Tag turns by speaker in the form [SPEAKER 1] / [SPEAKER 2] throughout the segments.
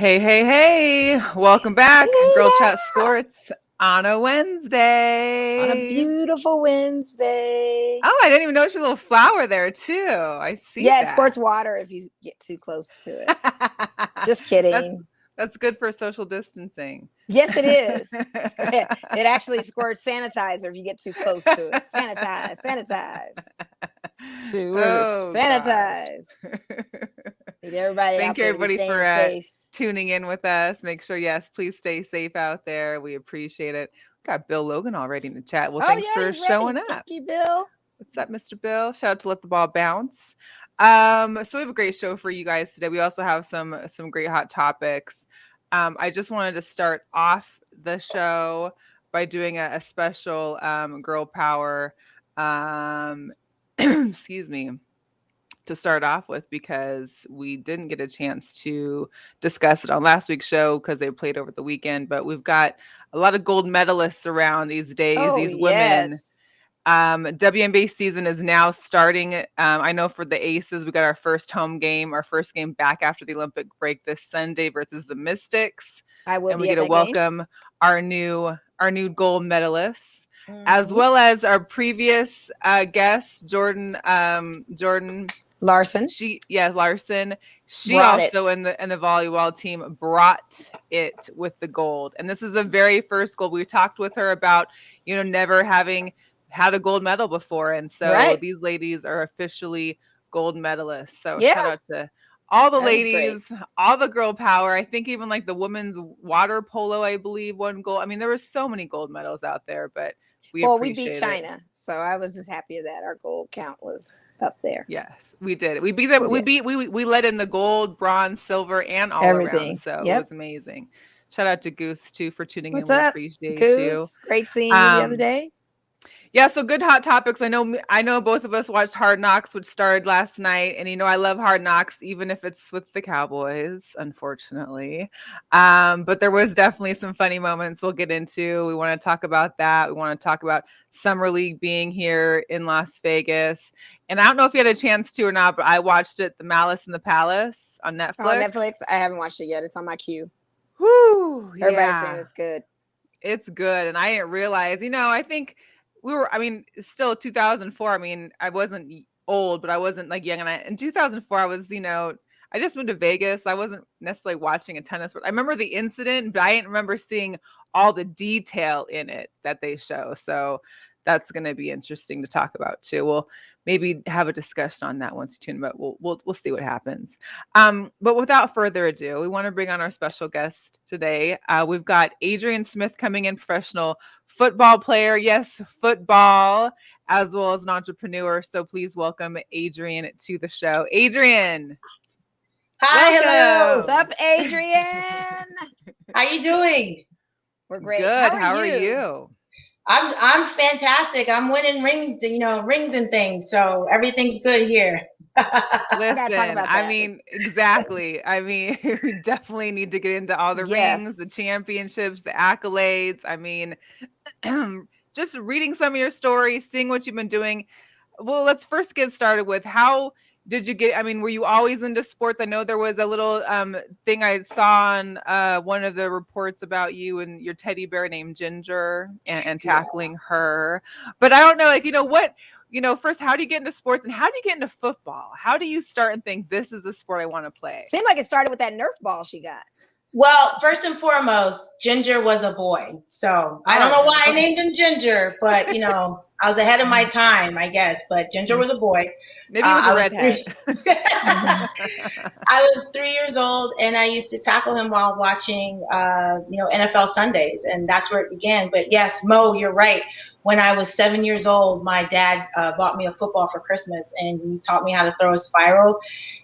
[SPEAKER 1] Hey, hey, hey. Welcome back.
[SPEAKER 2] Hey
[SPEAKER 1] Girl Chat
[SPEAKER 2] now!
[SPEAKER 1] Sports on a
[SPEAKER 2] On a
[SPEAKER 1] Wednesday.
[SPEAKER 2] beautiful Wednesday.
[SPEAKER 1] Oh, I didn't even notice your little flower there, too. I see
[SPEAKER 2] Yeah, it
[SPEAKER 1] that.
[SPEAKER 2] squirts water if you get too close to it. Just
[SPEAKER 1] that's
[SPEAKER 2] kidding.
[SPEAKER 1] that's good for social distancing.
[SPEAKER 2] Yes, it is. It actually squirts sanitizer if you get too close to it. Sanitize, sanitize.
[SPEAKER 1] Oh gosh.
[SPEAKER 2] Sanitize. Need everybody
[SPEAKER 1] Thank
[SPEAKER 2] out
[SPEAKER 1] you
[SPEAKER 2] there to be
[SPEAKER 1] everybody for
[SPEAKER 2] staying safe.
[SPEAKER 1] tuning in with us. Make sure, yes, please stay safe out there. We appreciate it. Got Bill Logan already in the chat. Well,
[SPEAKER 2] Oh,
[SPEAKER 1] thanks
[SPEAKER 2] yeah,
[SPEAKER 1] for
[SPEAKER 2] he's ready.
[SPEAKER 1] showing
[SPEAKER 2] Thank
[SPEAKER 1] up.
[SPEAKER 2] you, Bill.
[SPEAKER 1] What's up, Mr. Bill? Shout out to Let the Ball Bounce. So we have a great show for you guys today. We also have some great hot topics. I just wanted to start off the show by doing a special girl power excuse me, to start off with, because we didn't get a chance to discuss it on last week's show because they played over the weekend. But we've got a lot of gold medalists around these days,
[SPEAKER 2] Oh,
[SPEAKER 1] these
[SPEAKER 2] yes.
[SPEAKER 1] women. WNBA season is now starting. I know for the Aces, we got our first game back after the Olympic break this Sunday versus the Mystics.
[SPEAKER 2] I will
[SPEAKER 1] And we
[SPEAKER 2] be
[SPEAKER 1] get
[SPEAKER 2] at
[SPEAKER 1] to
[SPEAKER 2] that game.
[SPEAKER 1] welcome our new gold medalists, as
[SPEAKER 2] Mhm.
[SPEAKER 1] well as our previous guest, Jordan
[SPEAKER 2] Larson.
[SPEAKER 1] Larson. She
[SPEAKER 2] Brought
[SPEAKER 1] also
[SPEAKER 2] it.
[SPEAKER 1] in the volleyball team brought it with the gold. And this is the very first gold. We talked with her about, never having had a gold medal before. And so
[SPEAKER 2] Right.
[SPEAKER 1] these ladies are officially gold medalists. So
[SPEAKER 2] Yeah.
[SPEAKER 1] shout out to all the
[SPEAKER 2] That is great.
[SPEAKER 1] ladies, all the girl power. I think even like the women's water polo, I believe, won gold. I mean, there were so many gold medals out there, but we
[SPEAKER 2] beat
[SPEAKER 1] appreciate it.
[SPEAKER 2] China, so I was just happy that our gold count was up there.
[SPEAKER 1] Yes, we did. We beat them. We let in the gold, bronze, silver, and all around.
[SPEAKER 2] Everything.
[SPEAKER 1] So
[SPEAKER 2] Yep.
[SPEAKER 1] it was amazing. Shout out to Goose too for tuning
[SPEAKER 2] What's
[SPEAKER 1] in. We
[SPEAKER 2] up,
[SPEAKER 1] appreciate you.
[SPEAKER 2] Goose? Great seeing you the other day.
[SPEAKER 1] Yeah, so good hot topics. I know both of us watched Hard Knocks, which started last night, and I love Hard Knocks, even if it's with the Cowboys, unfortunately. But there was definitely some funny moments we'll get into. We want to talk about that. We want to talk about Summer League being here in Las Vegas. And I don't know if you had a chance to or not, but I watched it, The Malice in the Palace on Netflix.
[SPEAKER 2] On Netflix, I haven't watched it yet. It's on my queue.
[SPEAKER 1] Whew,
[SPEAKER 2] Everybody's saying it's good.
[SPEAKER 1] It's good. And I didn't realize, I think it's still 2004. I mean, I wasn't old, but I wasn't like young. And in 2004, I was, I just moved to Vegas. I wasn't necessarily watching a tennis sport. I remember the incident, but I didn't remember seeing all the detail in it that they show. So that's going to be interesting to talk about too. We'll maybe have a discussion on that once you tune in, but we'll see what happens. But without further ado, we want to bring on our special guest today. We've got Adrienne Smith coming in, professional football player. Yes, football, as well as an entrepreneur. So please welcome Adrienne to the show. Adrienne.
[SPEAKER 3] Hi,
[SPEAKER 1] welcome.
[SPEAKER 3] hello.
[SPEAKER 2] What's up, Adrienne?
[SPEAKER 3] How you doing?
[SPEAKER 2] We're great.
[SPEAKER 1] Good. How are you?
[SPEAKER 3] I'm fantastic. I'm winning rings, rings and things. So everything's good here.
[SPEAKER 1] Listen, I mean, exactly. I mean, we definitely need to get into all the rings, the championships, the accolades. I mean, just reading some of your stories, seeing what you've been doing. Well, let's first get started with how did you get? I mean, were you always into sports? I know there was a little thing I saw on one of the reports about you and your teddy bear named Ginger and tackling her. But I don't know, first, how do you get into sports and how do you get into football? How do you start and think this is the sport I want to play?
[SPEAKER 2] Seemed like it started with that Nerf ball she got.
[SPEAKER 3] Well, first and foremost, Ginger was a boy. So I don't know why I named him Ginger, but I was ahead of my time, I guess. But Ginger was a boy.
[SPEAKER 1] Maybe he was a redhead.
[SPEAKER 3] I was 3 years old, and I used to tackle him while watching, NFL Sundays, and that's where it began. But yes, Mo, you're right. When I was 7 years old, my dad bought me a football for Christmas, and he taught me how to throw a spiral,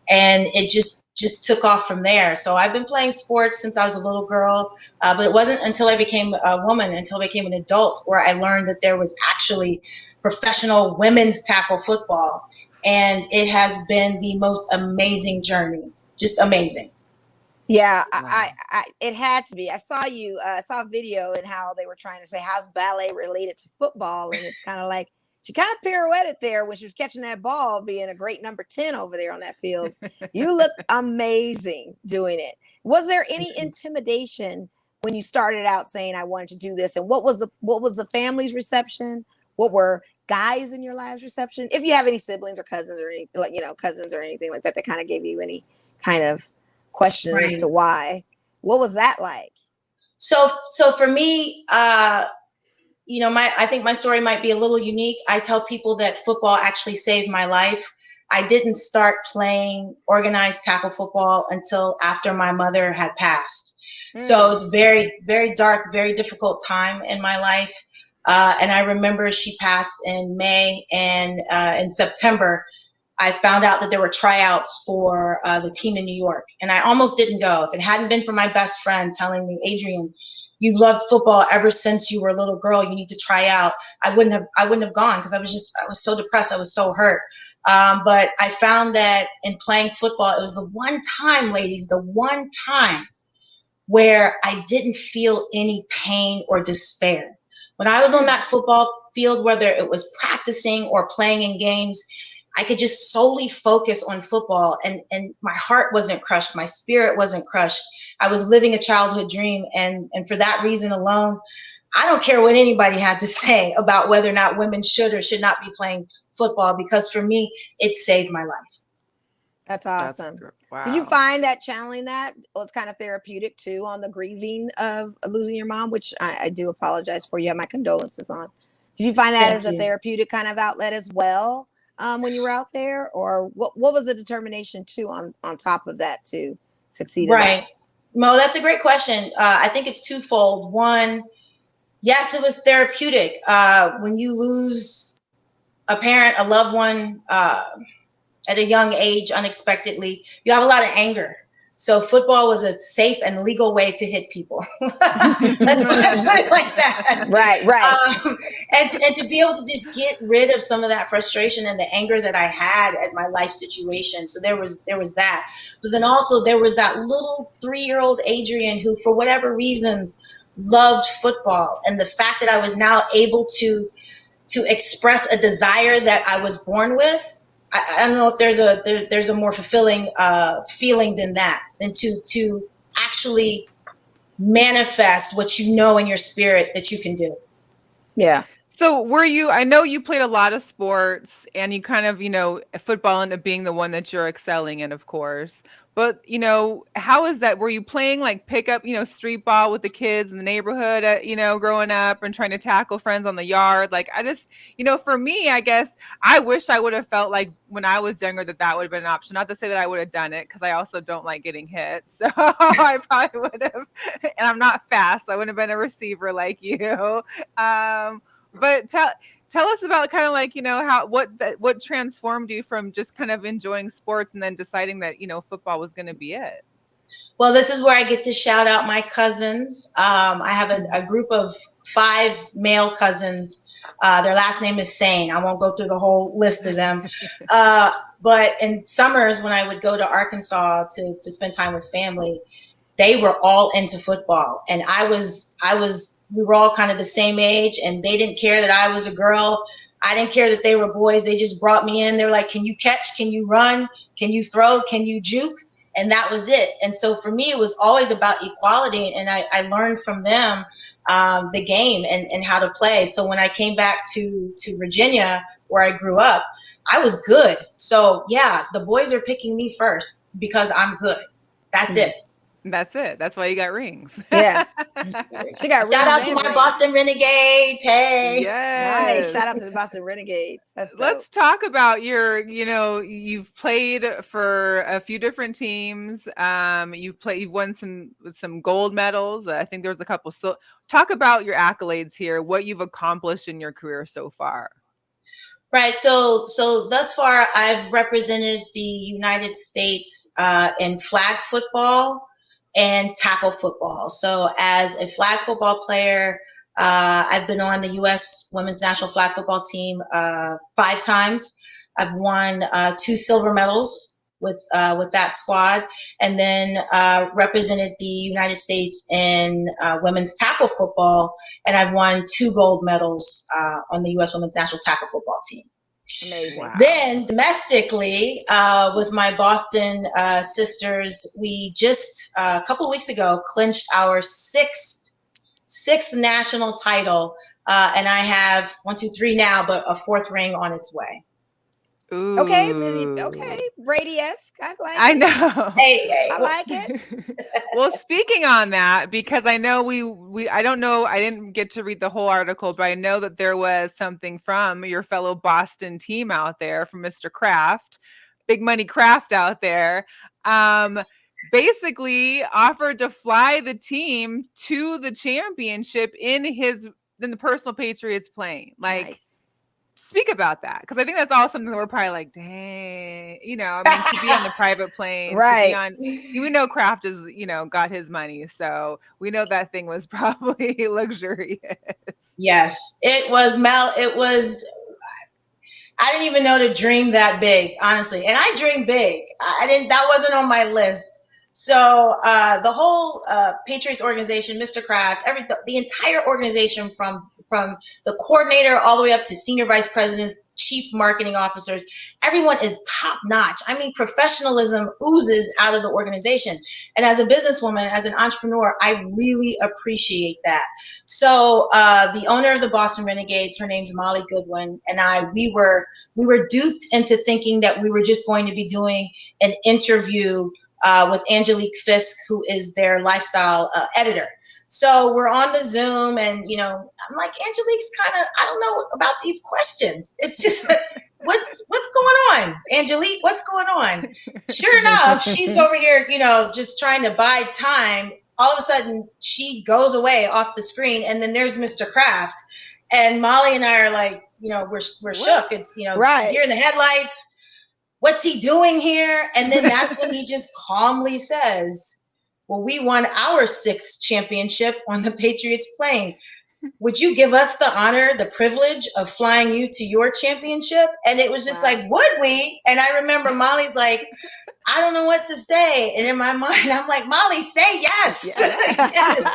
[SPEAKER 3] and it just took off from there. So I've been playing sports since I was a little girl, but it wasn't until I became a woman, until I became an adult, where I learned that there was actually professional women's tackle football. And it has been the most amazing journey. Just amazing.
[SPEAKER 2] Yeah, wow. It had to be. I saw a video and how they were trying to say, how's ballet related to football? And it's kind of like, she kind of pirouetted there when she was catching that ball, being a great number 10 over there on that field. You look amazing doing it. Was there any intimidation when you started out saying I wanted to do this? And what was the family's reception? What were guys in your lives' reception? If you have any siblings or cousins or any, like, cousins or anything like that, that kind of gave you any kind of question as to why. What was that like?
[SPEAKER 3] So for me, I think my story might be a little unique. I tell people that football actually saved my life. I didn't start playing organized tackle football until after my mother had passed. So it was a very, very dark, very difficult time in my life. And I remember she passed in May, and in September, I found out that there were tryouts for the team in New York. And I almost didn't go. If it hadn't been for my best friend telling me, Adrienne, you've loved football ever since you were a little girl, you need to try out, I wouldn't have gone, because I was so depressed. I was so hurt. But I found that in playing football, it was the one time, ladies, the one time where I didn't feel any pain or despair. When I was on that football field, whether it was practicing or playing in games, I could just solely focus on football, and my heart wasn't crushed. My spirit wasn't crushed. I was living a childhood dream. And for that reason alone, I don't care what anybody had to say about whether or not women should or should not be playing football, because for me, it saved my life.
[SPEAKER 2] That's awesome.
[SPEAKER 1] Wow.
[SPEAKER 2] Did you find that channeling that was kind of therapeutic too, on the grieving of losing your mom, which I do apologize for? You have my condolences on. Did you find that as a therapeutic kind of outlet as well when you were out there? Or what was the determination too on top of that to succeed?
[SPEAKER 3] Right. Mo, that's a great question. I think it's twofold. One, yes, it was therapeutic. When you lose a parent, a loved one, at a young age, unexpectedly, you have a lot of anger. So football was a safe and legal way to hit people. Let's put it like that.
[SPEAKER 2] Right.
[SPEAKER 3] And to be able to just get rid of some of that frustration and the anger that I had at my life situation. So there was that. But then also there was that little 3-year-old Adrienne who, for whatever reasons, loved football. And the fact that I was now able to express a desire that I was born with, I don't know if there's a more fulfilling feeling than that, than to actually manifest what you know in your spirit that you can do.
[SPEAKER 2] Yeah.
[SPEAKER 1] So I know you played a lot of sports, and you kind of, football ended up being the one that you're excelling in, of course. But, how is that? Were you playing like pickup, street ball with the kids in the neighborhood, growing up and trying to tackle friends on the yard? Like, I just, for me, I guess I wish I would have felt like when I was younger that would have been an option. Not to say that I would have done it, because I also don't like getting hit. So I probably would have, and I'm not fast. So I wouldn't have been a receiver like you. But tell us about kind of like, what transformed you from just kind of enjoying sports and then deciding that, football was going to be it.
[SPEAKER 3] Well, this is where I get to shout out my cousins. I have a group of 5 male cousins. Their last name is Sane. I won't go through the whole list of them. But in summers, when I would go to Arkansas to spend time with family, they were all into football. And we were all kind of the same age, and they didn't care that I was a girl. I didn't care that they were boys. They just brought me in. They were like, can you catch? Can you run? Can you throw? Can you juke? And that was it. And so for me, it was always about equality. And I learned from them the game and how to play. So when I came back to Virginia, where I grew up, I was good. So yeah, the boys are picking me first because I'm good. That's it.
[SPEAKER 1] That's it. That's why you got rings.
[SPEAKER 2] Yeah. She got rings.
[SPEAKER 3] Shout out to my Boston Renegades. Hey.
[SPEAKER 1] Yes.
[SPEAKER 2] Nice. Shout out to the Boston Renegades.
[SPEAKER 1] Let's talk about you've played for a few different teams. You've won some gold medals. I think there was a couple. So talk about your accolades here, what you've accomplished in your career so far.
[SPEAKER 3] Right. So thus far, I've represented the United States in flag football and tackle football. So as a flag football player, I've been on the U.S. women's national flag football team 5 times. I've won 2 silver medals with that squad, and then represented the United States in women's tackle football, and I've won 2 gold medals on the U.S. women's national tackle football team.
[SPEAKER 2] Amazing.
[SPEAKER 1] Wow.
[SPEAKER 3] Then domestically, with my Boston sisters, we just a couple of weeks ago clinched our sixth national title, and I have 1, 2, 3 now, but a 4th ring on its way.
[SPEAKER 1] Ooh.
[SPEAKER 2] Okay, Brady-esque. I like
[SPEAKER 1] I
[SPEAKER 2] it.
[SPEAKER 1] know.
[SPEAKER 3] Hey.
[SPEAKER 2] I like it.
[SPEAKER 1] Well, speaking on that, because I know I don't know, I didn't get to read the whole article, but I know that there was something from your fellow Boston team out there, from Mr. Kraft, Big Money Kraft out there, basically offered to fly the team to the championship in the personal Patriots plane. Like,
[SPEAKER 2] Nice.
[SPEAKER 1] Speak about that, because I think that's all something that we're probably like, dang, I mean, to be on the private plane,
[SPEAKER 2] Right.
[SPEAKER 1] to be on, we know Kraft is, got his money, so we know that thing was probably luxurious.
[SPEAKER 3] Yes, it was, Mel. It was. I didn't even know to dream that big, honestly, and I dream big. That wasn't on my list. So the whole Patriots organization, Mr. Kraft, the entire organization from the coordinator all the way up to senior vice presidents, chief marketing officers, everyone is top notch. I mean, professionalism oozes out of the organization. And as a businesswoman, as an entrepreneur, I really appreciate that. So the owner of the Boston Renegades, her name's Molly Goodwin, and we were duped into thinking that we were just going to be doing an interview with Angelique Fisk, who is their lifestyle editor. So we're on the Zoom, and I'm like, Angelique's I don't know about these questions. It's just, what's going on, Angelique? What's going on? Sure enough, she's over here, just trying to bide time. All of a sudden, she goes away off the screen, and then there's Mr. Kraft, and Molly and I are like, we're shook. It's
[SPEAKER 2] right.
[SPEAKER 3] Deer in the headlights. What's he doing here? And then that's when he just calmly says, well, we won our 6th championship on the Patriots plane. Would you give us the honor, the privilege of flying you to your championship? And it was just like, would we? And I remember Molly's like, I don't know what to say. And in my mind, I'm like, Molly, say yes.
[SPEAKER 2] Yes.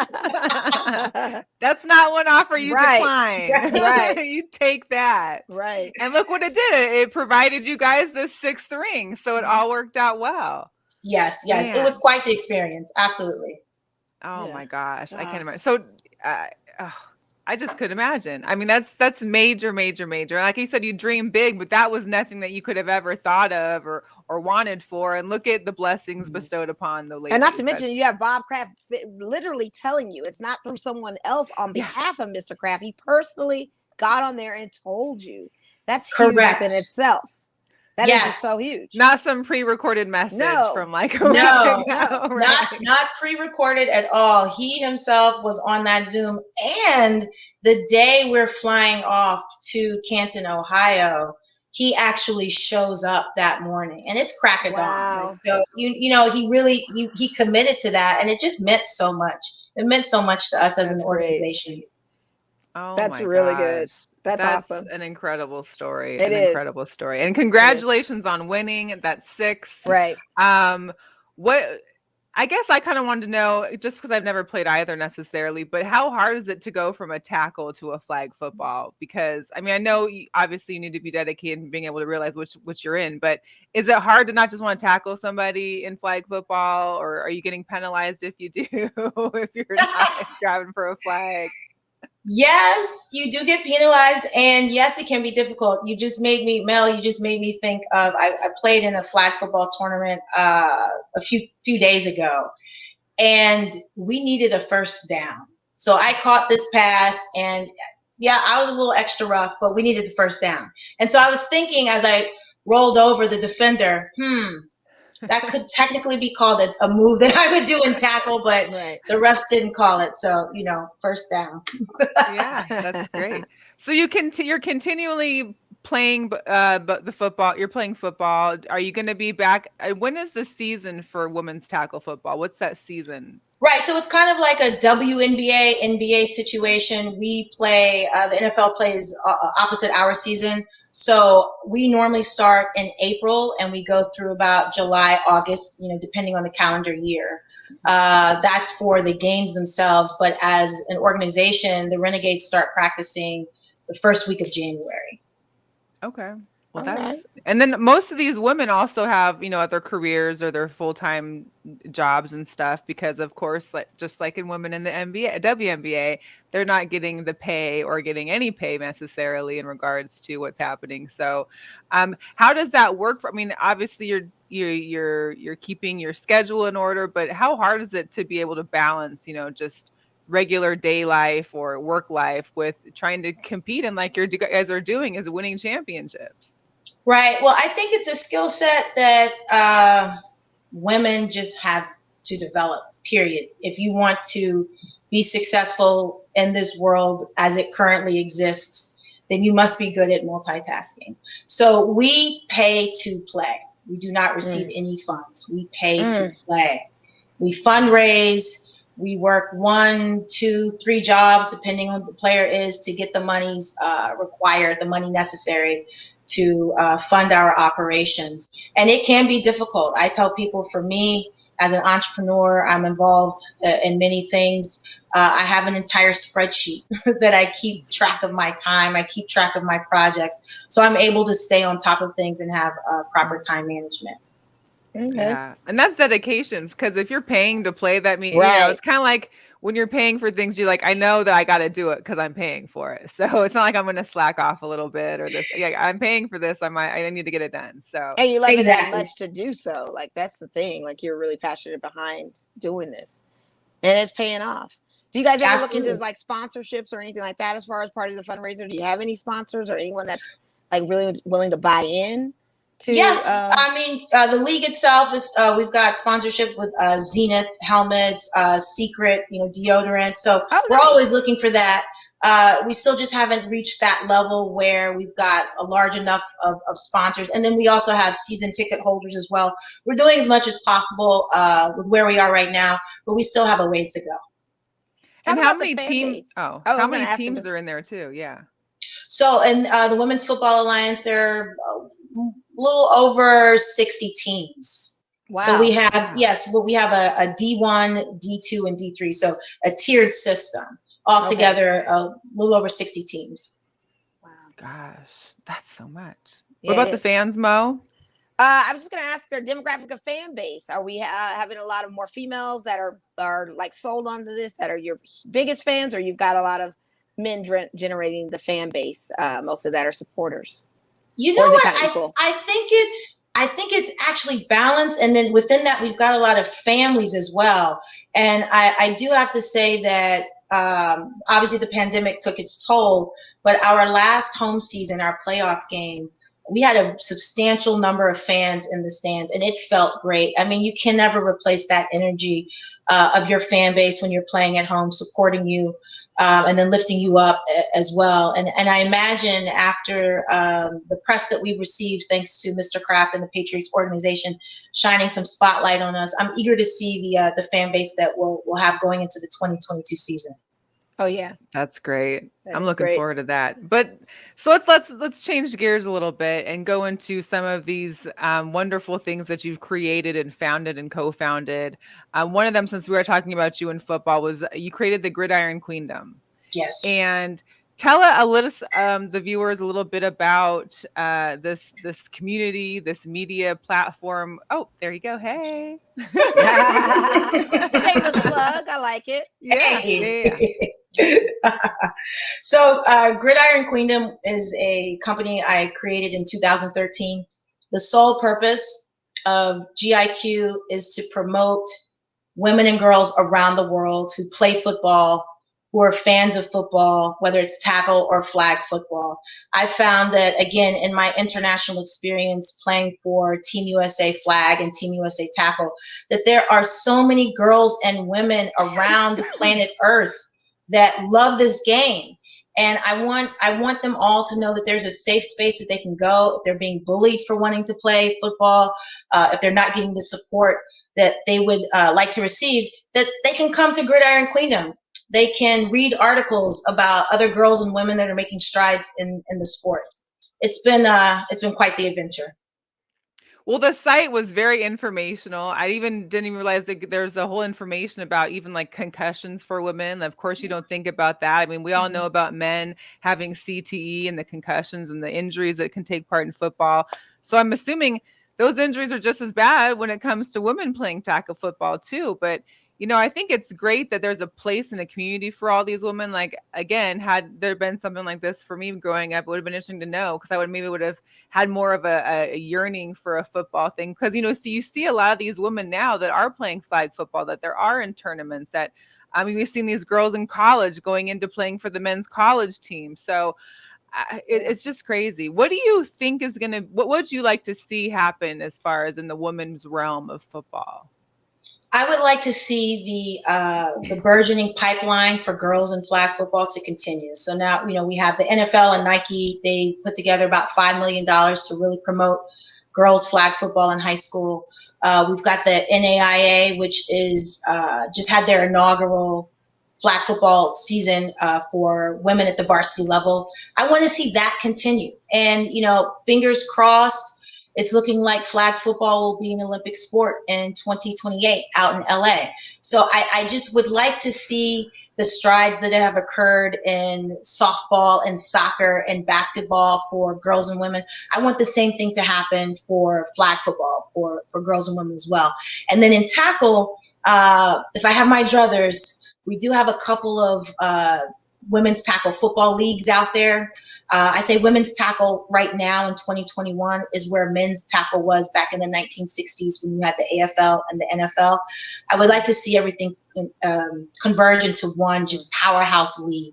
[SPEAKER 1] That's not one offer you decline.
[SPEAKER 2] Right.
[SPEAKER 1] You take that.
[SPEAKER 2] Right.
[SPEAKER 1] And look what it did. It provided you guys the 6th ring. So it all worked out well.
[SPEAKER 3] Yes.
[SPEAKER 1] Man.
[SPEAKER 3] It was quite the experience. Absolutely.
[SPEAKER 1] Oh my gosh. I can't imagine.
[SPEAKER 2] Gosh.
[SPEAKER 1] So I just could imagine. I mean, that's major, major, major. And like you said, you dream big, but that was nothing that you could have ever thought of or wanted for. And look at the blessings bestowed upon the ladies.
[SPEAKER 2] And not to mention, you have Bob Kraft literally telling you, it's not through someone else on behalf of Mr. Kraft. He personally got on there and told you. That's
[SPEAKER 3] correct
[SPEAKER 2] huge in itself. That is just so huge.
[SPEAKER 1] Not some pre-recorded message from like a
[SPEAKER 3] no,
[SPEAKER 1] right?
[SPEAKER 3] not pre-recorded at all. He himself was on that Zoom, and the day we're flying off to Canton, Ohio, he actually shows up that morning, and it's crack of dawn. So he really he committed to that, and it just meant so much. It meant so much to us as an organization.
[SPEAKER 2] Great.
[SPEAKER 1] Oh,
[SPEAKER 2] that's really good. That's awesome.
[SPEAKER 1] An incredible story.
[SPEAKER 2] It is.
[SPEAKER 1] Incredible story. And congratulations on winning that 6th.
[SPEAKER 2] Right.
[SPEAKER 1] What I guess I kind of wanted to know, just because I've never played either necessarily, but how hard is it to go from a tackle to a flag football? Because I mean, I know obviously you need to be dedicated and being able to realize which you're in, but is it hard to not just want to tackle somebody in flag football, or are you getting penalized if you do, if you're not grabbing for a flag?
[SPEAKER 3] Yes, you do get penalized, and yes, it can be difficult. You just made me, Mel, think of, I played in a flag football tournament a few days ago, and we needed a first down. So I caught this pass, and yeah, I was a little extra rough, but we needed the first down. And so I was thinking as I rolled over the defender, that could technically be called a move that I would do in tackle, but the refs didn't call it. So, first down.
[SPEAKER 1] Yeah, that's great. So you're continually playing but the football, you're playing football. Are you going to be back? When is the season for women's tackle football? What's that season?
[SPEAKER 3] Right, so it's kind of like a WNBA, NBA situation. We play, the NFL plays opposite our season. So we normally start in April and we go through about July, August, depending on the calendar year. That's for the games themselves. But as an organization, the Renegades start practicing the first week of January.
[SPEAKER 1] Okay. Well,
[SPEAKER 2] Okay.
[SPEAKER 1] and then most of these women also have, other careers or their full-time jobs and stuff because, of course, just like in women in the NBA, WNBA, they're not getting the pay or getting any pay necessarily in regards to what's happening. So, how does that work? Obviously, you're keeping your schedule in order, but how hard is it to be able to balance, just regular day life or work life with trying to compete and like you guys are doing is winning championships?
[SPEAKER 3] Right. Well, I think it's a skill set that women just have to develop, period. If you want to be successful in this world as it currently exists, then you must be good at multitasking. So we pay to play. We do not receive any funds. We pay to play. We fundraise. We work 1, 2, 3 jobs, depending on what the player is, to get the monies required, the money necessary to fund our operations. And it can be difficult. I tell people, for me, as an entrepreneur, I'm involved in many things. I have an entire spreadsheet that I keep track of my time. I keep track of my projects. So I'm able to stay on top of things and have proper time management.
[SPEAKER 2] Okay.
[SPEAKER 1] Yeah. And that's dedication, because if you're paying to play, that means,
[SPEAKER 2] Right.
[SPEAKER 1] it's kind of like when you're paying for things, you're like, I know that I got to do it because I'm paying for it. So it's not like I'm going to slack off a little bit or this. Yeah, I'm paying for this. I need to get it done. So
[SPEAKER 2] And you love it that
[SPEAKER 3] Exactly.
[SPEAKER 2] much to do so. Like, that's the thing. Like, you're really passionate behind doing this, and it's paying off. Do you guys ever
[SPEAKER 3] Absolutely.
[SPEAKER 2] look into like sponsorships or anything like that as far as part of the fundraiser? Do you have any sponsors or anyone that's like really willing to buy in to?
[SPEAKER 3] Yes, the league itself is. We've got sponsorship with Zenith helmets, Secret, deodorant. So we're
[SPEAKER 2] nice.
[SPEAKER 3] always looking for that. We still just haven't reached that level where we've got a large enough of sponsors, and then we also have season ticket holders as well. We're doing as much as possible with where we are right now, but we still have a ways to go.
[SPEAKER 1] and
[SPEAKER 2] Talk
[SPEAKER 1] how
[SPEAKER 2] about the
[SPEAKER 1] many
[SPEAKER 2] fan
[SPEAKER 1] teams?
[SPEAKER 2] base.
[SPEAKER 1] Oh,
[SPEAKER 2] I was
[SPEAKER 1] how
[SPEAKER 2] gonna
[SPEAKER 1] many
[SPEAKER 2] ask
[SPEAKER 1] teams
[SPEAKER 2] about-
[SPEAKER 1] are in there too? Yeah.
[SPEAKER 3] So in the Women's Football Alliance, there are a little over 60 teams.
[SPEAKER 2] Wow.
[SPEAKER 3] So we have, we have a D1, D2, and D3. So a tiered system. Altogether, a little over 60 teams.
[SPEAKER 2] Wow.
[SPEAKER 1] Gosh, that's so much.
[SPEAKER 2] Yeah,
[SPEAKER 1] What about
[SPEAKER 2] it
[SPEAKER 1] the
[SPEAKER 2] is.
[SPEAKER 1] fans, Mo?
[SPEAKER 2] I was just going to ask their demographic of fan base. Are we having a lot of more females that are like sold onto this, that are your biggest fans, or you've got a lot of men generating the fan base, most of that are supporters?
[SPEAKER 3] You know
[SPEAKER 2] Or is it
[SPEAKER 3] what?
[SPEAKER 2] kinda equal?
[SPEAKER 3] I think it's actually balanced, and then within that, we've got a lot of families as well. And I do have to say that obviously the pandemic took its toll, but our last home season, our playoff game, we had a substantial number of fans in the stands, and it felt great. I mean, you can never replace that energy of your fan base when you're playing at home, supporting you, and then lifting you up as well. And I imagine after the press that we've received, thanks to Mr. Kraft and the Patriots organization shining some spotlight on us, I'm eager to see the fan base that we'll have going into the 2022 season.
[SPEAKER 2] Oh yeah,
[SPEAKER 1] That's great. I'm
[SPEAKER 2] is
[SPEAKER 1] looking
[SPEAKER 2] great.
[SPEAKER 1] forward to that. But so let's change gears a little bit and go into some of these wonderful things that you've created and founded and co-founded. One of them, since we were talking about you in football, was you created the Gridiron Queendom.
[SPEAKER 3] Yes.
[SPEAKER 1] And tell the viewers a little bit about this community, this media platform. Oh, there you go. Hey.
[SPEAKER 2] Shameless plug. I like it.
[SPEAKER 1] Yeah.
[SPEAKER 3] So Gridiron Queendom is a company I created in 2013. The sole purpose of GIQ is to promote women and girls around the world who play football, who are fans of football, whether it's tackle or flag football. I found that, again, in my international experience playing for Team USA flag and Team USA tackle, that there are so many girls and women around planet Earth that love this game. And I want them all to know that there's a safe space that they can go if they're being bullied for wanting to play football, if they're not getting the support that they would like to receive, that they can come to Gridiron Queendom. They can read articles about other girls and women that are making strides in the sport. It's been quite the adventure.
[SPEAKER 1] Well, the site was very informational. I didn't even realize that there's a whole information about even like concussions for women. Of course, you don't think about that. I mean, we all know about men having CTE and the concussions and the injuries that can take part in football. So I'm assuming those injuries are just as bad when it comes to women playing tackle football too. But I think it's great that there's a place in a community for all these women. Like, again, had there been something like this for me growing up, it would have been interesting to know, because I would have had more of a yearning for a football thing. Because, so you see a lot of these women now that are playing flag football, that there are in tournaments, that, I mean, we've seen these girls in college going into playing for the men's college team. So it's just crazy. What do you think is what would you like to see happen as far as in the women's realm of football?
[SPEAKER 3] I would like to see the burgeoning pipeline for girls in flag football to continue. So now, we have the NFL and Nike. They put together about $5 million to really promote girls flag football in high school. We've got the NAIA, which is just had their inaugural flag football season for women at the varsity level. I want to see that continue. And, fingers crossed, it's looking like flag football will be an Olympic sport in 2028 out in LA. So I just would like to see the strides that have occurred in softball and soccer and basketball for girls and women. I want the same thing to happen for flag football for girls and women as well. And then in tackle, if I have my druthers, we do have a couple of women's tackle football leagues out there. I say women's tackle right now in 2021 is where men's tackle was back in the 1960s when you had the AFL and the NFL. I would like to see everything converge into one just powerhouse league.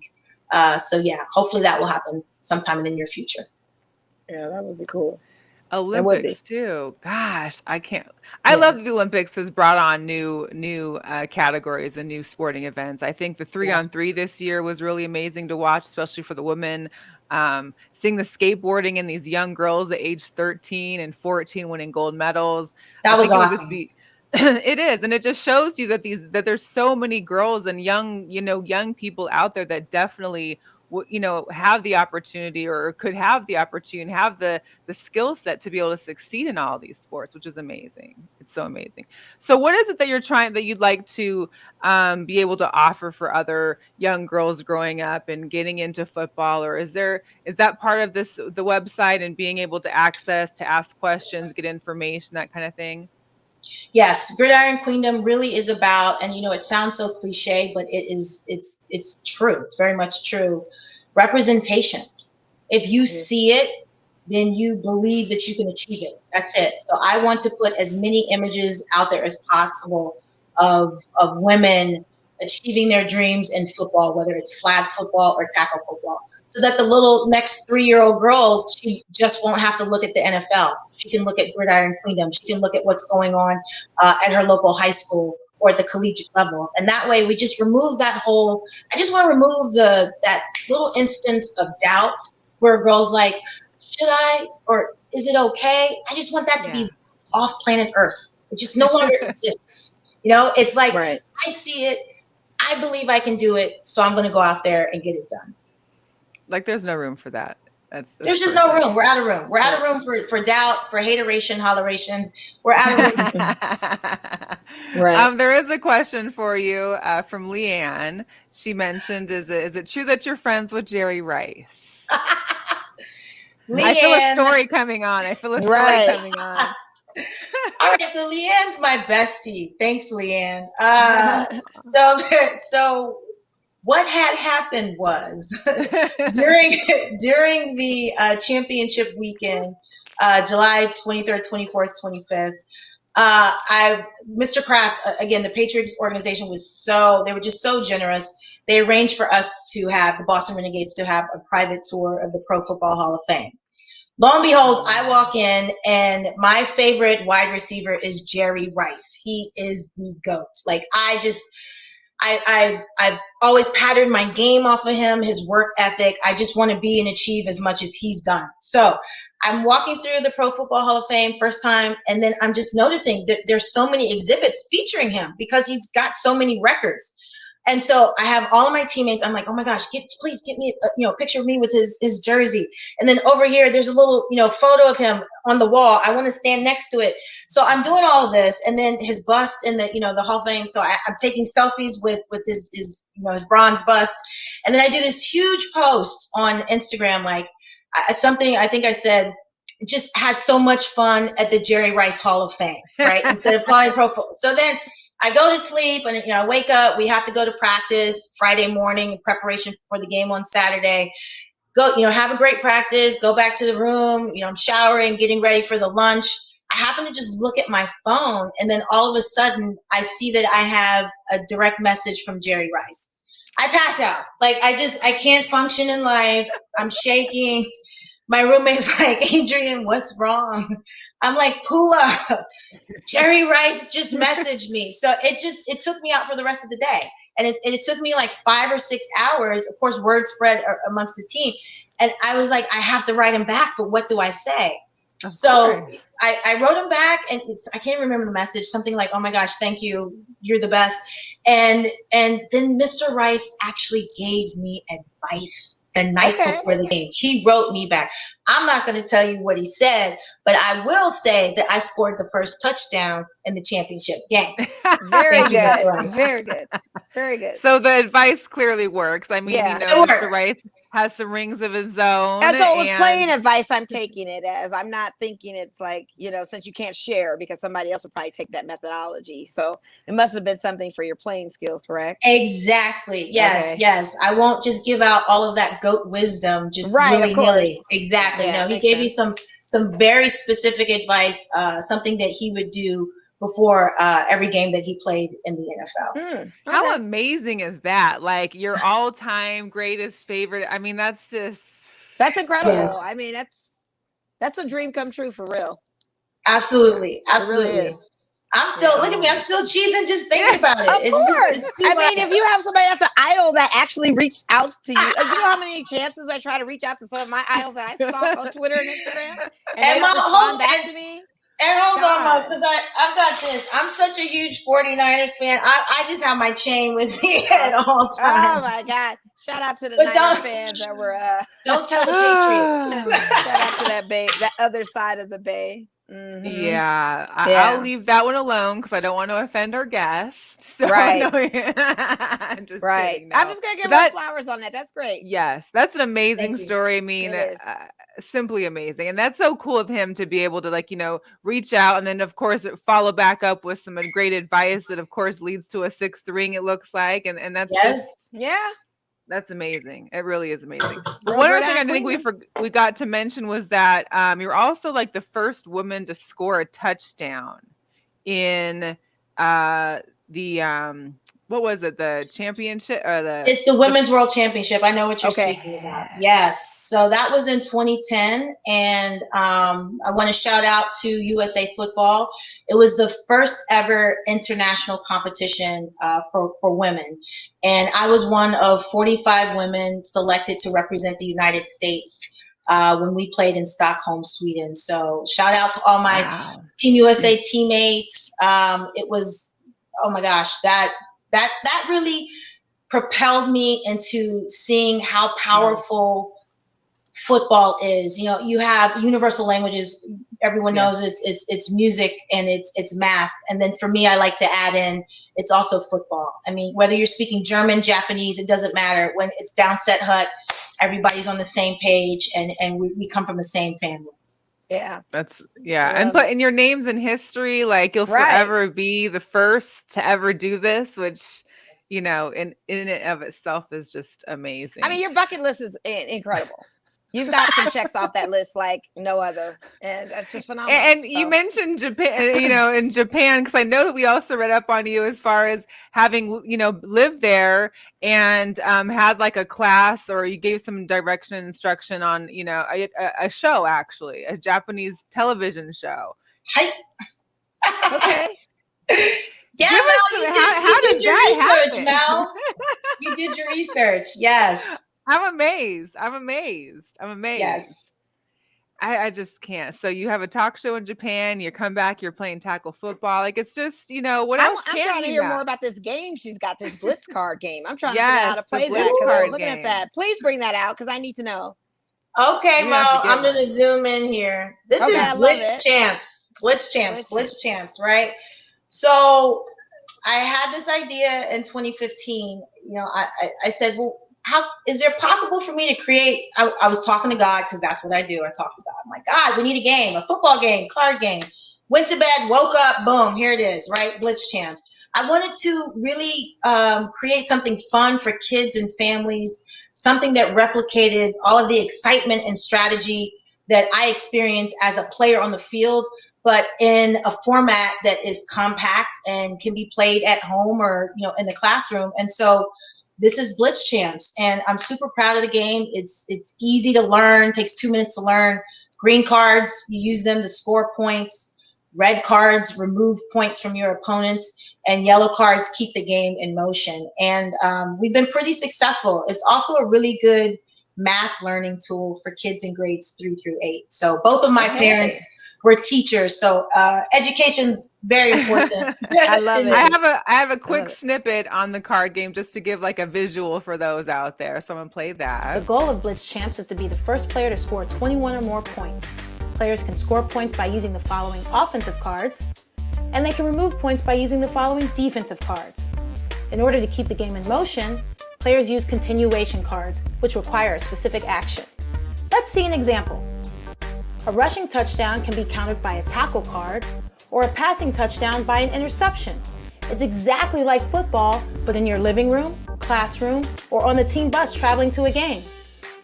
[SPEAKER 3] So yeah, hopefully that will happen sometime in the near future.
[SPEAKER 2] Yeah, that would be cool.
[SPEAKER 1] Olympics too. Gosh, I can't. I love that the Olympics has brought on new categories and new sporting events. I think the 3-on-3 this year was really amazing to watch, especially for the women. Seeing the skateboarding and these young girls at age 13 and 14 winning gold medals.
[SPEAKER 3] That was awesome.
[SPEAKER 1] It is, and it just shows you that there's so many girls and young people out there that definitely have the opportunity, or could have the opportunity, have the skill set to be able to succeed in all these sports, which is amazing. It's so amazing. So what is it that you'd like to be able to offer for other young girls growing up and getting into football? Or is that part of the website and being able to access, to ask questions, get information, that kind of thing?
[SPEAKER 3] Yes, Gridiron Queendom really is about, and it sounds so cliche, but it's true. It's very much true. Representation. If you see it, then you believe that you can achieve it. That's it. So I want to put as many images out there as possible of women achieving their dreams in football, whether it's flag football or tackle football, so that the little next 3-year-old girl, she just won't have to look at the NFL. She can look at Gridiron Queendom. She can look at what's going on at her local high school or at the collegiate level. And that way we just remove I just want to remove that little instance of doubt where a girl's like, should I, or is it okay? I just want that to be off planet Earth. It just no longer exists. It's like, I see it. I believe I can do it. So I'm going to go out there and get it done.
[SPEAKER 1] Like, there's no room for that.
[SPEAKER 3] There's just no room. We're out of room. We're out of room for doubt, for hateration, holleration. We're out of room.
[SPEAKER 2] Right.
[SPEAKER 1] There is a question for you from Leanne. She mentioned, is it true that you're friends with Jerry Rice?
[SPEAKER 3] Leanne,
[SPEAKER 1] I feel a story coming on. All
[SPEAKER 3] right, so Leanne's my bestie. Thanks, Leanne. So what had happened was during the championship weekend, July 23rd, 24th, 25th, Mr. Kraft, again, the Patriots organization they were just so generous. They arranged for us to have the Boston Renegades to have a private tour of the Pro Football Hall of Fame. Lo and behold, I walk in, and my favorite wide receiver is Jerry Rice. He is the GOAT. Like, I've always patterned my game off of him, his work ethic. I just want to be and achieve as much as he's done. So I'm walking through the Pro Football Hall of Fame first time, and then I'm just noticing that there's so many exhibits featuring him because he's got so many records. And so I have all of my teammates. I'm like, oh my gosh, please get me a picture of me with his jersey. And then over here, there's a little photo of him on the wall. I want to stand next to it. So I'm doing all of this, and then his bust in the Hall of Fame. So I'm taking selfies with his bronze bust, and then I do this huge post on Instagram, like something I think I said, just had so much fun at the Jerry Rice Hall of Fame, right? Instead of calling Pro Football. So then I go to sleep, and I wake up. We have to go to practice Friday morning in preparation for the game on Saturday. Go, have a great practice. Go back to the room. I'm showering, getting ready for the lunch. I happen to just look at my phone, and then all of a sudden, I see that I have a direct message from Jerry Rice. I pass out. Like I can't function in life. I'm shaking. My roommate's like, Adrienne, what's wrong? I'm like, Pula, Jerry Rice just messaged me. So it took me out for the rest of the day. And it took me like 5 or 6 hours. Of course, word spread amongst the team. And I was like, I have to write him back, but what do I say? So I wrote him back, and I can't remember the message, something like, oh my gosh, thank you. You're the best. And then Mr. Rice actually gave me advice the night before the game. He wrote me back. I'm not going to tell you what he said, but I will say that I scored the first touchdown in the championship game.
[SPEAKER 2] Very good. Very good. Very good.
[SPEAKER 1] So the advice clearly works. I mean, Mr. Rice has some rings of his own.
[SPEAKER 2] As always, playing advice, I'm taking it as. I'm not thinking it's like, since you can't share, because somebody else would probably take that methodology. So it must have been something for your playing skills, correct?
[SPEAKER 3] Exactly. Yes, yes. I won't just give out all of that goat wisdom just willy-nilly. Exactly.
[SPEAKER 2] Yeah,
[SPEAKER 3] no, he gave me some very specific advice, something that he would do before every game that he played in the NFL.
[SPEAKER 1] How amazing is that? Like your all-time greatest favorite. I mean, that's
[SPEAKER 2] incredible. Yes. I mean, that's a dream come true for real.
[SPEAKER 3] Absolutely. Absolutely.
[SPEAKER 2] It really is.
[SPEAKER 3] I'm still, look at me, I'm still cheesing just thinking about it.
[SPEAKER 2] Of course. I mean, if you have somebody that's an idol that actually reached out to you, you know how many chances I try to reach out to some of my idols that I stalk on Twitter and Instagram, and they don't respond back to me?
[SPEAKER 3] And hold on, Mo, because I've got this. I'm such a huge 49ers fan. I just have my chain with me at all times.
[SPEAKER 2] Oh, my God. Shout out to the Niners fans that were...
[SPEAKER 3] don't tell the Patriots.
[SPEAKER 2] Shout out to that bay, that other side of the bay. Mm-hmm.
[SPEAKER 1] Yeah, I'll leave that one alone because I don't want to offend our guests. So
[SPEAKER 2] right.
[SPEAKER 1] Just
[SPEAKER 2] right.
[SPEAKER 1] kidding, no.
[SPEAKER 2] I'm just going to give her flowers on that. That's great.
[SPEAKER 1] Yes, that's an amazing story. I mean, simply amazing. And that's so cool of him to be able to reach out and then, of course, follow back up with some great advice that, of course, leads to a 6th ring, it looks like. And that's that's amazing. It really is amazing. One other thing I think we got to mention was that you're also like the first woman to score a touchdown in the what was it? The championship or
[SPEAKER 3] It's the Women's World Championship. I know what you're speaking about. Yes. So that was in 2010, and I want to shout out to USA Football. It was the first ever international competition for women. And I was one of 45 women selected to represent the United States when we played in Stockholm, Sweden. So shout out to all my Team USA teammates. It was, oh my gosh, that really propelled me into seeing how powerful football is. You have universal languages. Everyone knows it's music and it's math. And then for me, I like to add in, it's also football. I mean, whether you're speaking German, Japanese, it doesn't matter. When it's Downset Hut, everybody's on the same page and we come from the same family.
[SPEAKER 2] Yeah.
[SPEAKER 1] And putting your names in history, like you'll forever be the first to ever do this, which, in and of itself is just amazing.
[SPEAKER 2] I mean, your bucket list is incredible. You've got some checks off that list like no other, and that's just phenomenal.
[SPEAKER 1] And you mentioned Japan, in Japan, because I know that we also read up on you as far as having, lived there and had like a class, or you gave some direction and instruction on, a show, actually, a Japanese television show.
[SPEAKER 3] Okay.
[SPEAKER 1] Yeah, how does that
[SPEAKER 3] research,
[SPEAKER 1] happened?
[SPEAKER 3] Mel. You did your research. Yes.
[SPEAKER 1] I'm amazed. I'm amazed. I'm amazed.
[SPEAKER 3] Yes.
[SPEAKER 1] I just can't. So you have a talk show in Japan, you come back, you're playing tackle football. Like, it's just, what else
[SPEAKER 2] I'm
[SPEAKER 1] can
[SPEAKER 2] trying to
[SPEAKER 1] you
[SPEAKER 2] hear
[SPEAKER 1] not?
[SPEAKER 2] more about this game. She's got this Blitz card game. I'm trying to figure out how to
[SPEAKER 1] Yes, the
[SPEAKER 2] play that
[SPEAKER 1] Blitz
[SPEAKER 2] because I was
[SPEAKER 1] card
[SPEAKER 2] looking at
[SPEAKER 1] game.
[SPEAKER 2] that. Please bring that out because I need to know.
[SPEAKER 3] Okay,
[SPEAKER 1] You
[SPEAKER 3] Mo,
[SPEAKER 1] have to get
[SPEAKER 3] I'm going
[SPEAKER 1] one.
[SPEAKER 3] to zoom in here. This
[SPEAKER 2] Okay,
[SPEAKER 3] is
[SPEAKER 2] I love
[SPEAKER 3] Blitz
[SPEAKER 2] it.
[SPEAKER 3] Champz. Blitz Champz.
[SPEAKER 2] Blitz
[SPEAKER 3] Blitz Champz, right? So I had this idea in 2015. I said, well, how is there possible for me to create? I was talking to God because that's what I do. I talk to God. I'm like, God, we need a game, a football game, card game. Went to bed, woke up, boom, here it is, right? Blitz Champz. I wanted to really create something fun for kids and families, something that replicated all of the excitement and strategy that I experienced as a player on the field, but in a format that is compact and can be played at home or in the classroom. And so this is Blitz Champz, and I'm super proud of the game. It's easy to learn, takes 2 minutes to learn. Green cards, you use them to score points. Red cards remove points from your opponents, and yellow cards keep the game in motion. And we've been pretty successful. It's also a really good math learning tool for kids in grades 3 through 8. So both of my parents were teachers, so education's very important.
[SPEAKER 2] I love it.
[SPEAKER 1] I have a quick snippet on the card game just to give like a visual for those out there. So I'm gonna play that.
[SPEAKER 4] The goal of Blitz Champz is to be the first player to score 21 or more points. Players can score points by using the following offensive cards, and they can remove points by using the following defensive cards. In order to keep the game in motion, players use continuation cards, which require a specific action. Let's see an example. A rushing touchdown can be countered by a tackle card, or a passing touchdown by an interception. It's exactly like football, but in your living room, classroom, or on the team bus traveling to a game.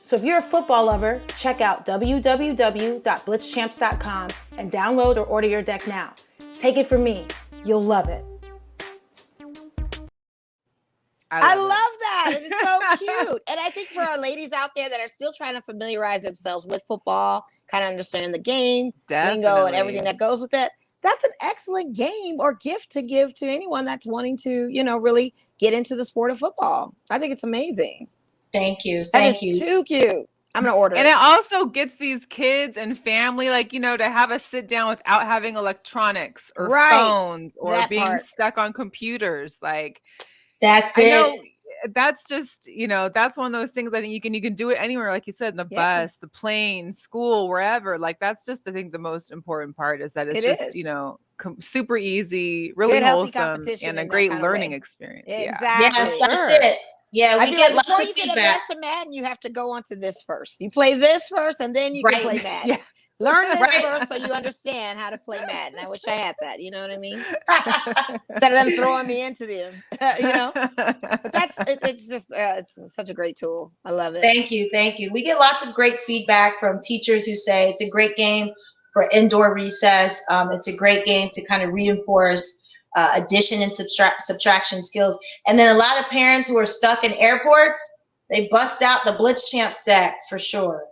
[SPEAKER 4] So if you're a football lover, check out www.blitzchampz.com and download or order your deck now. Take it from me, you'll love it.
[SPEAKER 2] I love that. It's so cute. And I think for our ladies out there that are still trying to familiarize themselves with football, kind of understand the game, lingo, and everything that goes with it, that's an excellent game or gift to give to anyone that's wanting to, really get into the sport of football. I think it's amazing.
[SPEAKER 3] Thank you.
[SPEAKER 2] That is too cute. I'm going to order
[SPEAKER 1] And
[SPEAKER 2] it.
[SPEAKER 1] it also gets these kids and family, to have a sit down without having electronics or phones or being stuck on computers.
[SPEAKER 3] That's
[SPEAKER 1] it. I know that's just, that's one of those things I think you can do it anywhere. Like you said, the bus, the plane, school, wherever. That's just, I think, the most important part is that it's just, super easy, really wholesome, and a great learning experience.
[SPEAKER 2] Exactly.
[SPEAKER 3] Yes, that's it. Yeah, we get lots of feedback. Before you get advanced to Madden,
[SPEAKER 2] you have to go on to this first. You play this first, and then you can play Madden. Yeah. Learn this first so you understand how to play Madden. I wish I had that. You know what I mean? Instead of them throwing me into them, But it's just it's such a great tool. I love it.
[SPEAKER 3] Thank you. We get lots of great feedback from teachers who say it's a great game for indoor recess. It's a great game to kind of reinforce addition and subtraction skills. And then a lot of parents who are stuck in airports, they bust out the Blitz Champz deck for sure.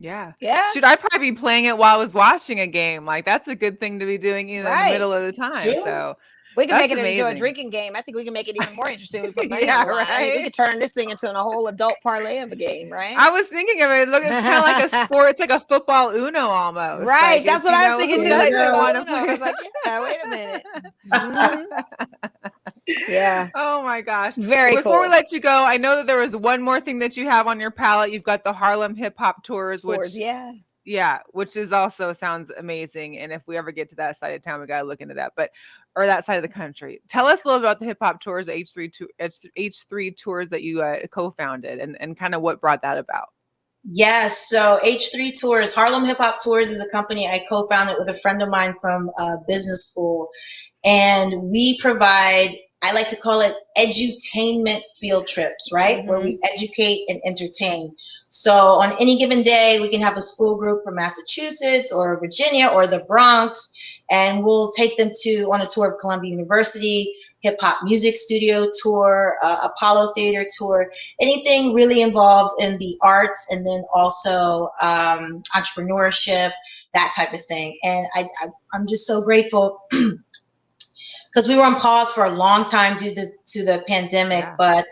[SPEAKER 1] Yeah. Should I probably be playing it while I was watching a game? That's a good thing to be doing in the middle of the time. True. So
[SPEAKER 2] we can make it into a drinking game. I think we can make it even more interesting. We put money on the line. I think we could turn this thing into a whole adult parlay of a game, right?
[SPEAKER 1] I was thinking of it. Look, it's kind of like a sport. It's like a football Uno almost.
[SPEAKER 2] Right. That's what I was thinking too. Like Uno. I was like, wait a minute. Yeah.
[SPEAKER 1] Oh my gosh.
[SPEAKER 2] Very cool.
[SPEAKER 1] Before we let you go, I know that there was one more thing that you have on your palette. You've got the Harlem Hip-Hop tours, which which is also sounds amazing. And if we ever get to that side of town, we got to look into that. Or that side of the country. Tell us a little about the hip-hop tours, H3 tours that you co-founded and kind of what brought that about.
[SPEAKER 3] Yes, so H3 Tours, Harlem Hip-Hop Tours is a company I co-founded with a friend of mine from business school. And we provide, I like to call it edutainment field trips, right? Where we educate and entertain. So on any given day, we can have a school group from Massachusetts or Virginia or the Bronx, and we'll take them on a tour of Columbia University, hip-hop music studio tour, Apollo Theater tour, anything really involved in the arts, and then also entrepreneurship, that type of thing. And I'm just so grateful because we were on pause for a long time due to to the pandemic,
[SPEAKER 1] Yeah.
[SPEAKER 3] but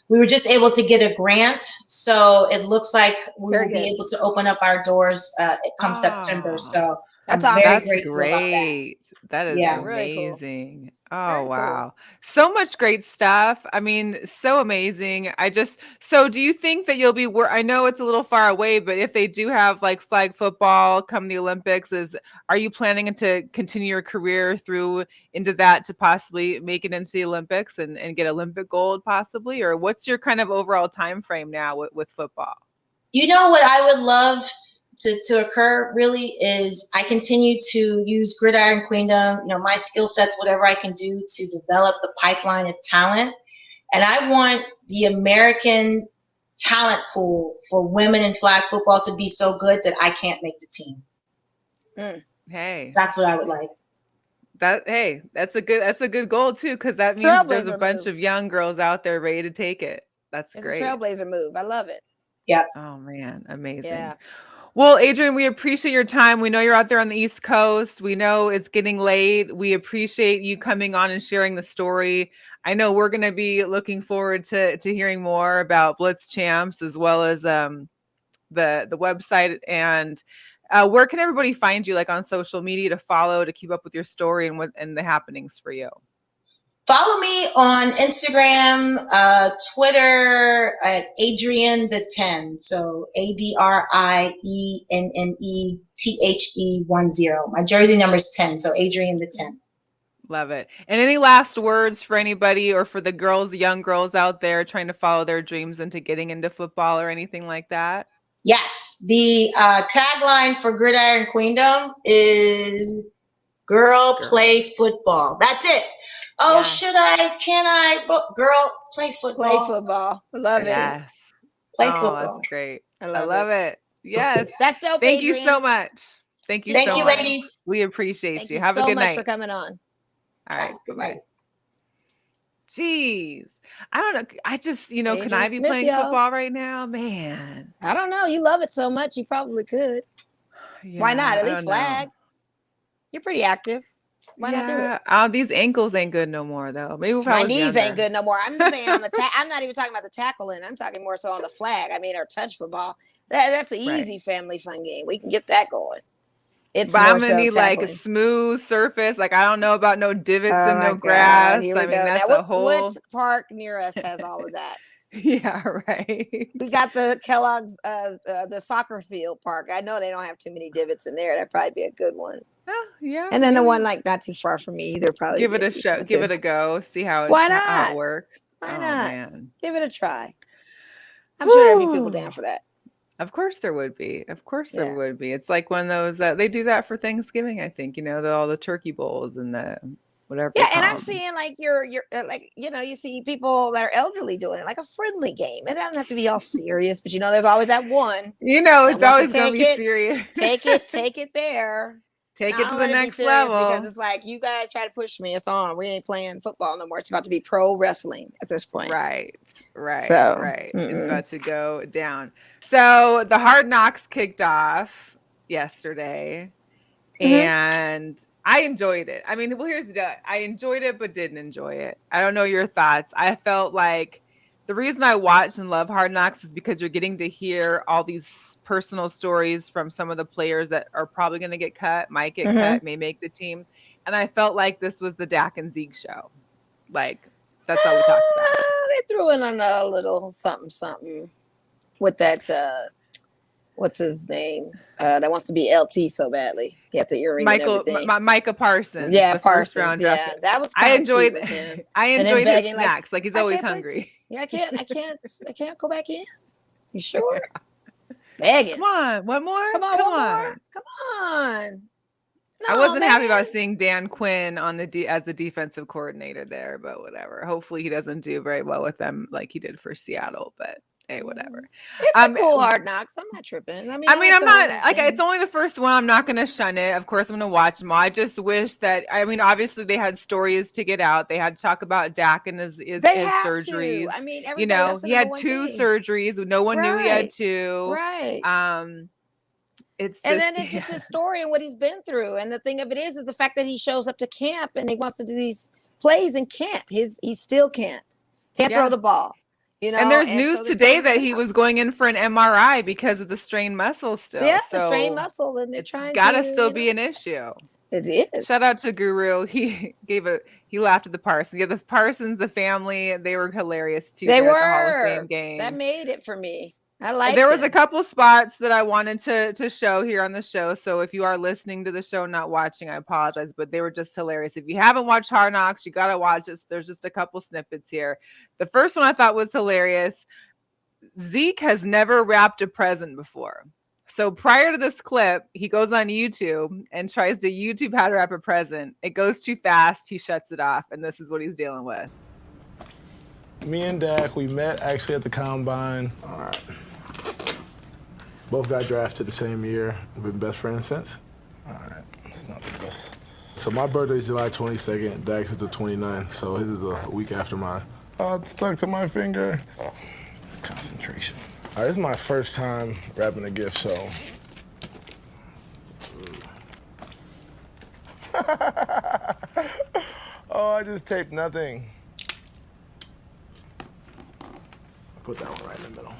[SPEAKER 3] we were just able to get a grant. So it looks like we
[SPEAKER 2] Very
[SPEAKER 3] will be
[SPEAKER 2] good.
[SPEAKER 3] able to open up our doors come September. So
[SPEAKER 2] That's
[SPEAKER 3] I'm
[SPEAKER 2] awesome.
[SPEAKER 3] very
[SPEAKER 1] That's
[SPEAKER 3] grateful about that.
[SPEAKER 1] great. That is
[SPEAKER 3] Yeah.
[SPEAKER 2] Really cool.
[SPEAKER 1] amazing.
[SPEAKER 2] Very
[SPEAKER 1] Oh,
[SPEAKER 2] cool.
[SPEAKER 1] wow. So much great stuff. I mean, so amazing. So do you think that you'll be, I know it's a little far away, but if they do have like flag football come the Olympics, are you planning to continue your career through into that to possibly make it into the Olympics and get Olympic gold possibly? Or what's your kind of overall time frame now with football?
[SPEAKER 3] You know what I would love to occur really is I continue to use Gridiron Queendom, you know, my skill sets, whatever I can do to develop the pipeline of talent. And I want the American talent pool for women in flag football to be so good that I can't make the team.
[SPEAKER 1] Hey,
[SPEAKER 3] that's what I would like.
[SPEAKER 1] That's a good goal too, because that means there's a bunch of young girls out there ready to take it. That's great.
[SPEAKER 2] It's a trailblazer move. I love it.
[SPEAKER 3] Yeah.
[SPEAKER 1] Oh man, amazing.
[SPEAKER 2] Yeah.
[SPEAKER 1] Well, Adrienne, we appreciate your time. We know you're out there on the East Coast. We know it's getting late. We appreciate you coming on and sharing the story. I know we're going to be looking forward to hearing more about Blitz Champz as well as the website. And where can everybody find you, like on social media, to follow, to keep up with your story and the happenings for you?
[SPEAKER 3] Follow me on Instagram, Twitter at Adrienne the 10. So ADRIENNETHE10. My jersey number is 10. So Adrienne the 10.
[SPEAKER 1] Love it. And any last words for anybody or for the girls, young girls out there trying to follow their dreams into getting into football or anything like that?
[SPEAKER 3] Yes. The tagline for Gridiron Queendom is Girl Play Football. That's it. Oh, yes. Can I? Girl, play football.
[SPEAKER 2] Play football. I love it.
[SPEAKER 1] Yes.
[SPEAKER 3] Play football.
[SPEAKER 1] That's great.
[SPEAKER 2] I
[SPEAKER 1] love it. Yes.
[SPEAKER 2] That's dope.
[SPEAKER 1] Thank
[SPEAKER 2] Adrienne.
[SPEAKER 1] you so much. Thank you
[SPEAKER 3] so
[SPEAKER 1] much.
[SPEAKER 3] ladies.
[SPEAKER 1] We appreciate
[SPEAKER 2] Thank
[SPEAKER 1] you. Have a good night.
[SPEAKER 2] Thank you so much for coming on.
[SPEAKER 1] All right. Bye-bye. Jeez. I don't know. I just,
[SPEAKER 2] Adrianne
[SPEAKER 1] can I be
[SPEAKER 2] Smith,
[SPEAKER 1] playing football right now? Man.
[SPEAKER 2] I don't know. You love it so much. You probably could.
[SPEAKER 1] Yeah,
[SPEAKER 2] why not? At least flag. You're pretty active. Why not do it?
[SPEAKER 1] These ankles ain't good no more, though. Maybe
[SPEAKER 2] my knees ain't good no more. I'm just saying on the I'm not even talking about the tackling. I'm talking more so on the flag. I mean, our touch football. That's an easy family fun game. We can get that going.
[SPEAKER 1] But I'm gonna need like a smooth surface. Like I don't know about no divots and no grass. I mean, that's
[SPEAKER 2] now,
[SPEAKER 1] a whole.
[SPEAKER 2] What park near us has all of that?
[SPEAKER 1] Yeah, right.
[SPEAKER 2] We got the Kellogg's, the soccer field park. I know they don't have too many divots in there. That'd probably be a good one.
[SPEAKER 1] Yeah.
[SPEAKER 2] And then the one like not too far from me either. Probably
[SPEAKER 1] give it a shot. Give it a go. See how it works.
[SPEAKER 2] Why not?
[SPEAKER 1] Man.
[SPEAKER 2] Give it a try. I'm sure there'd be people down for that.
[SPEAKER 1] Of course there would be. Of course there would be. It's like one of those they do that for Thanksgiving. I think all the turkey bowls and the whatever.
[SPEAKER 2] Yeah, and I'm seeing like you're like you see people that are elderly doing it like a friendly game. It doesn't have to be all serious, but there's always that one.
[SPEAKER 1] It's always gonna be serious.
[SPEAKER 2] Take it there.
[SPEAKER 1] Take it to the next level.
[SPEAKER 2] Because it's like, you guys try to push me. It's on. We ain't playing football no more. It's about to be pro wrestling at this point.
[SPEAKER 1] Right.
[SPEAKER 2] So,
[SPEAKER 1] It's about to go down. So the Hard Knocks kicked off yesterday, and I enjoyed it. I mean, well, here's the deal. I enjoyed it, but didn't enjoy it. I don't know your thoughts. I felt like the reason I watch and love Hard Knocks is because you're getting to hear all these personal stories from some of the players that are probably going to get cut, might get cut, may make the team. And I felt like this was the Dak and Zeke show. Like, that's all we talked about.
[SPEAKER 2] They threw in a little something with that, what's his name? That wants to be LT so badly. He had the earring and everything.
[SPEAKER 1] Micah Parsons.
[SPEAKER 2] Yeah, Parsons. Yeah, that was
[SPEAKER 1] I enjoyed his snacks. Like he's always hungry.
[SPEAKER 2] Yeah, I can't go back in. You sure? Yeah. Begging.
[SPEAKER 1] Come on, one more.
[SPEAKER 2] Come on. No,
[SPEAKER 1] I wasn't happy about seeing Dan Quinn on as the defensive coordinator there, but whatever. Hopefully he doesn't do very well with them like he did for Seattle, but hey, whatever.
[SPEAKER 2] It's a cool Hard Knocks. I'm not tripping. I mean,
[SPEAKER 1] I'm not like it's only the first one. I'm not going to shun it. Of course, I'm going to watch them all. I just wish that obviously they had stories to get out. They had to talk about Dak and his surgeries.
[SPEAKER 2] I mean,
[SPEAKER 1] he had 2 surgeries. No one knew he had 2.
[SPEAKER 2] Right.
[SPEAKER 1] It's
[SPEAKER 2] just his story and what he's been through. And the thing of it is the fact that he shows up to camp and he wants to do these plays and can't. He still can't throw the ball. You know,
[SPEAKER 1] and there's news
[SPEAKER 2] so
[SPEAKER 1] today that he was going in for an MRI because of the strained muscle still.
[SPEAKER 2] Yeah,
[SPEAKER 1] so
[SPEAKER 2] the strained muscle, and they're
[SPEAKER 1] it's
[SPEAKER 2] trying
[SPEAKER 1] gotta
[SPEAKER 2] to
[SPEAKER 1] still be an issue.
[SPEAKER 2] It is.
[SPEAKER 1] Shout out to Guru. He laughed at the Parsons. Yeah, the Parsons, the family, they were hilarious too.
[SPEAKER 2] They
[SPEAKER 1] were
[SPEAKER 2] were.
[SPEAKER 1] at the Hall of Fame game.
[SPEAKER 2] That made it for me. I liked
[SPEAKER 1] There was
[SPEAKER 2] it.
[SPEAKER 1] a couple spots that I wanted to show here on the show. So if you are listening to the show, not watching, I apologize, but they were just hilarious. If you haven't watched Hard Knocks, you got to watch it. There's just a couple snippets here. The first one I thought was hilarious. Zeke has never wrapped a present before. So prior to this clip, he goes on YouTube and tries to YouTube how to wrap a present. It goes too fast. He shuts it off. And this is what he's dealing with.
[SPEAKER 5] Me and Dak, we met actually at the Combine. All right. Both got drafted the same year. We've been best friends since. All right, that's not the best. So my birthday is July 22nd. Dak's is the 29th, so his is a week after mine. Oh, it's stuck to my finger. Concentration. All right, this is my first time wrapping a gift, so. Oh, I just taped nothing. Put that one right in the middle.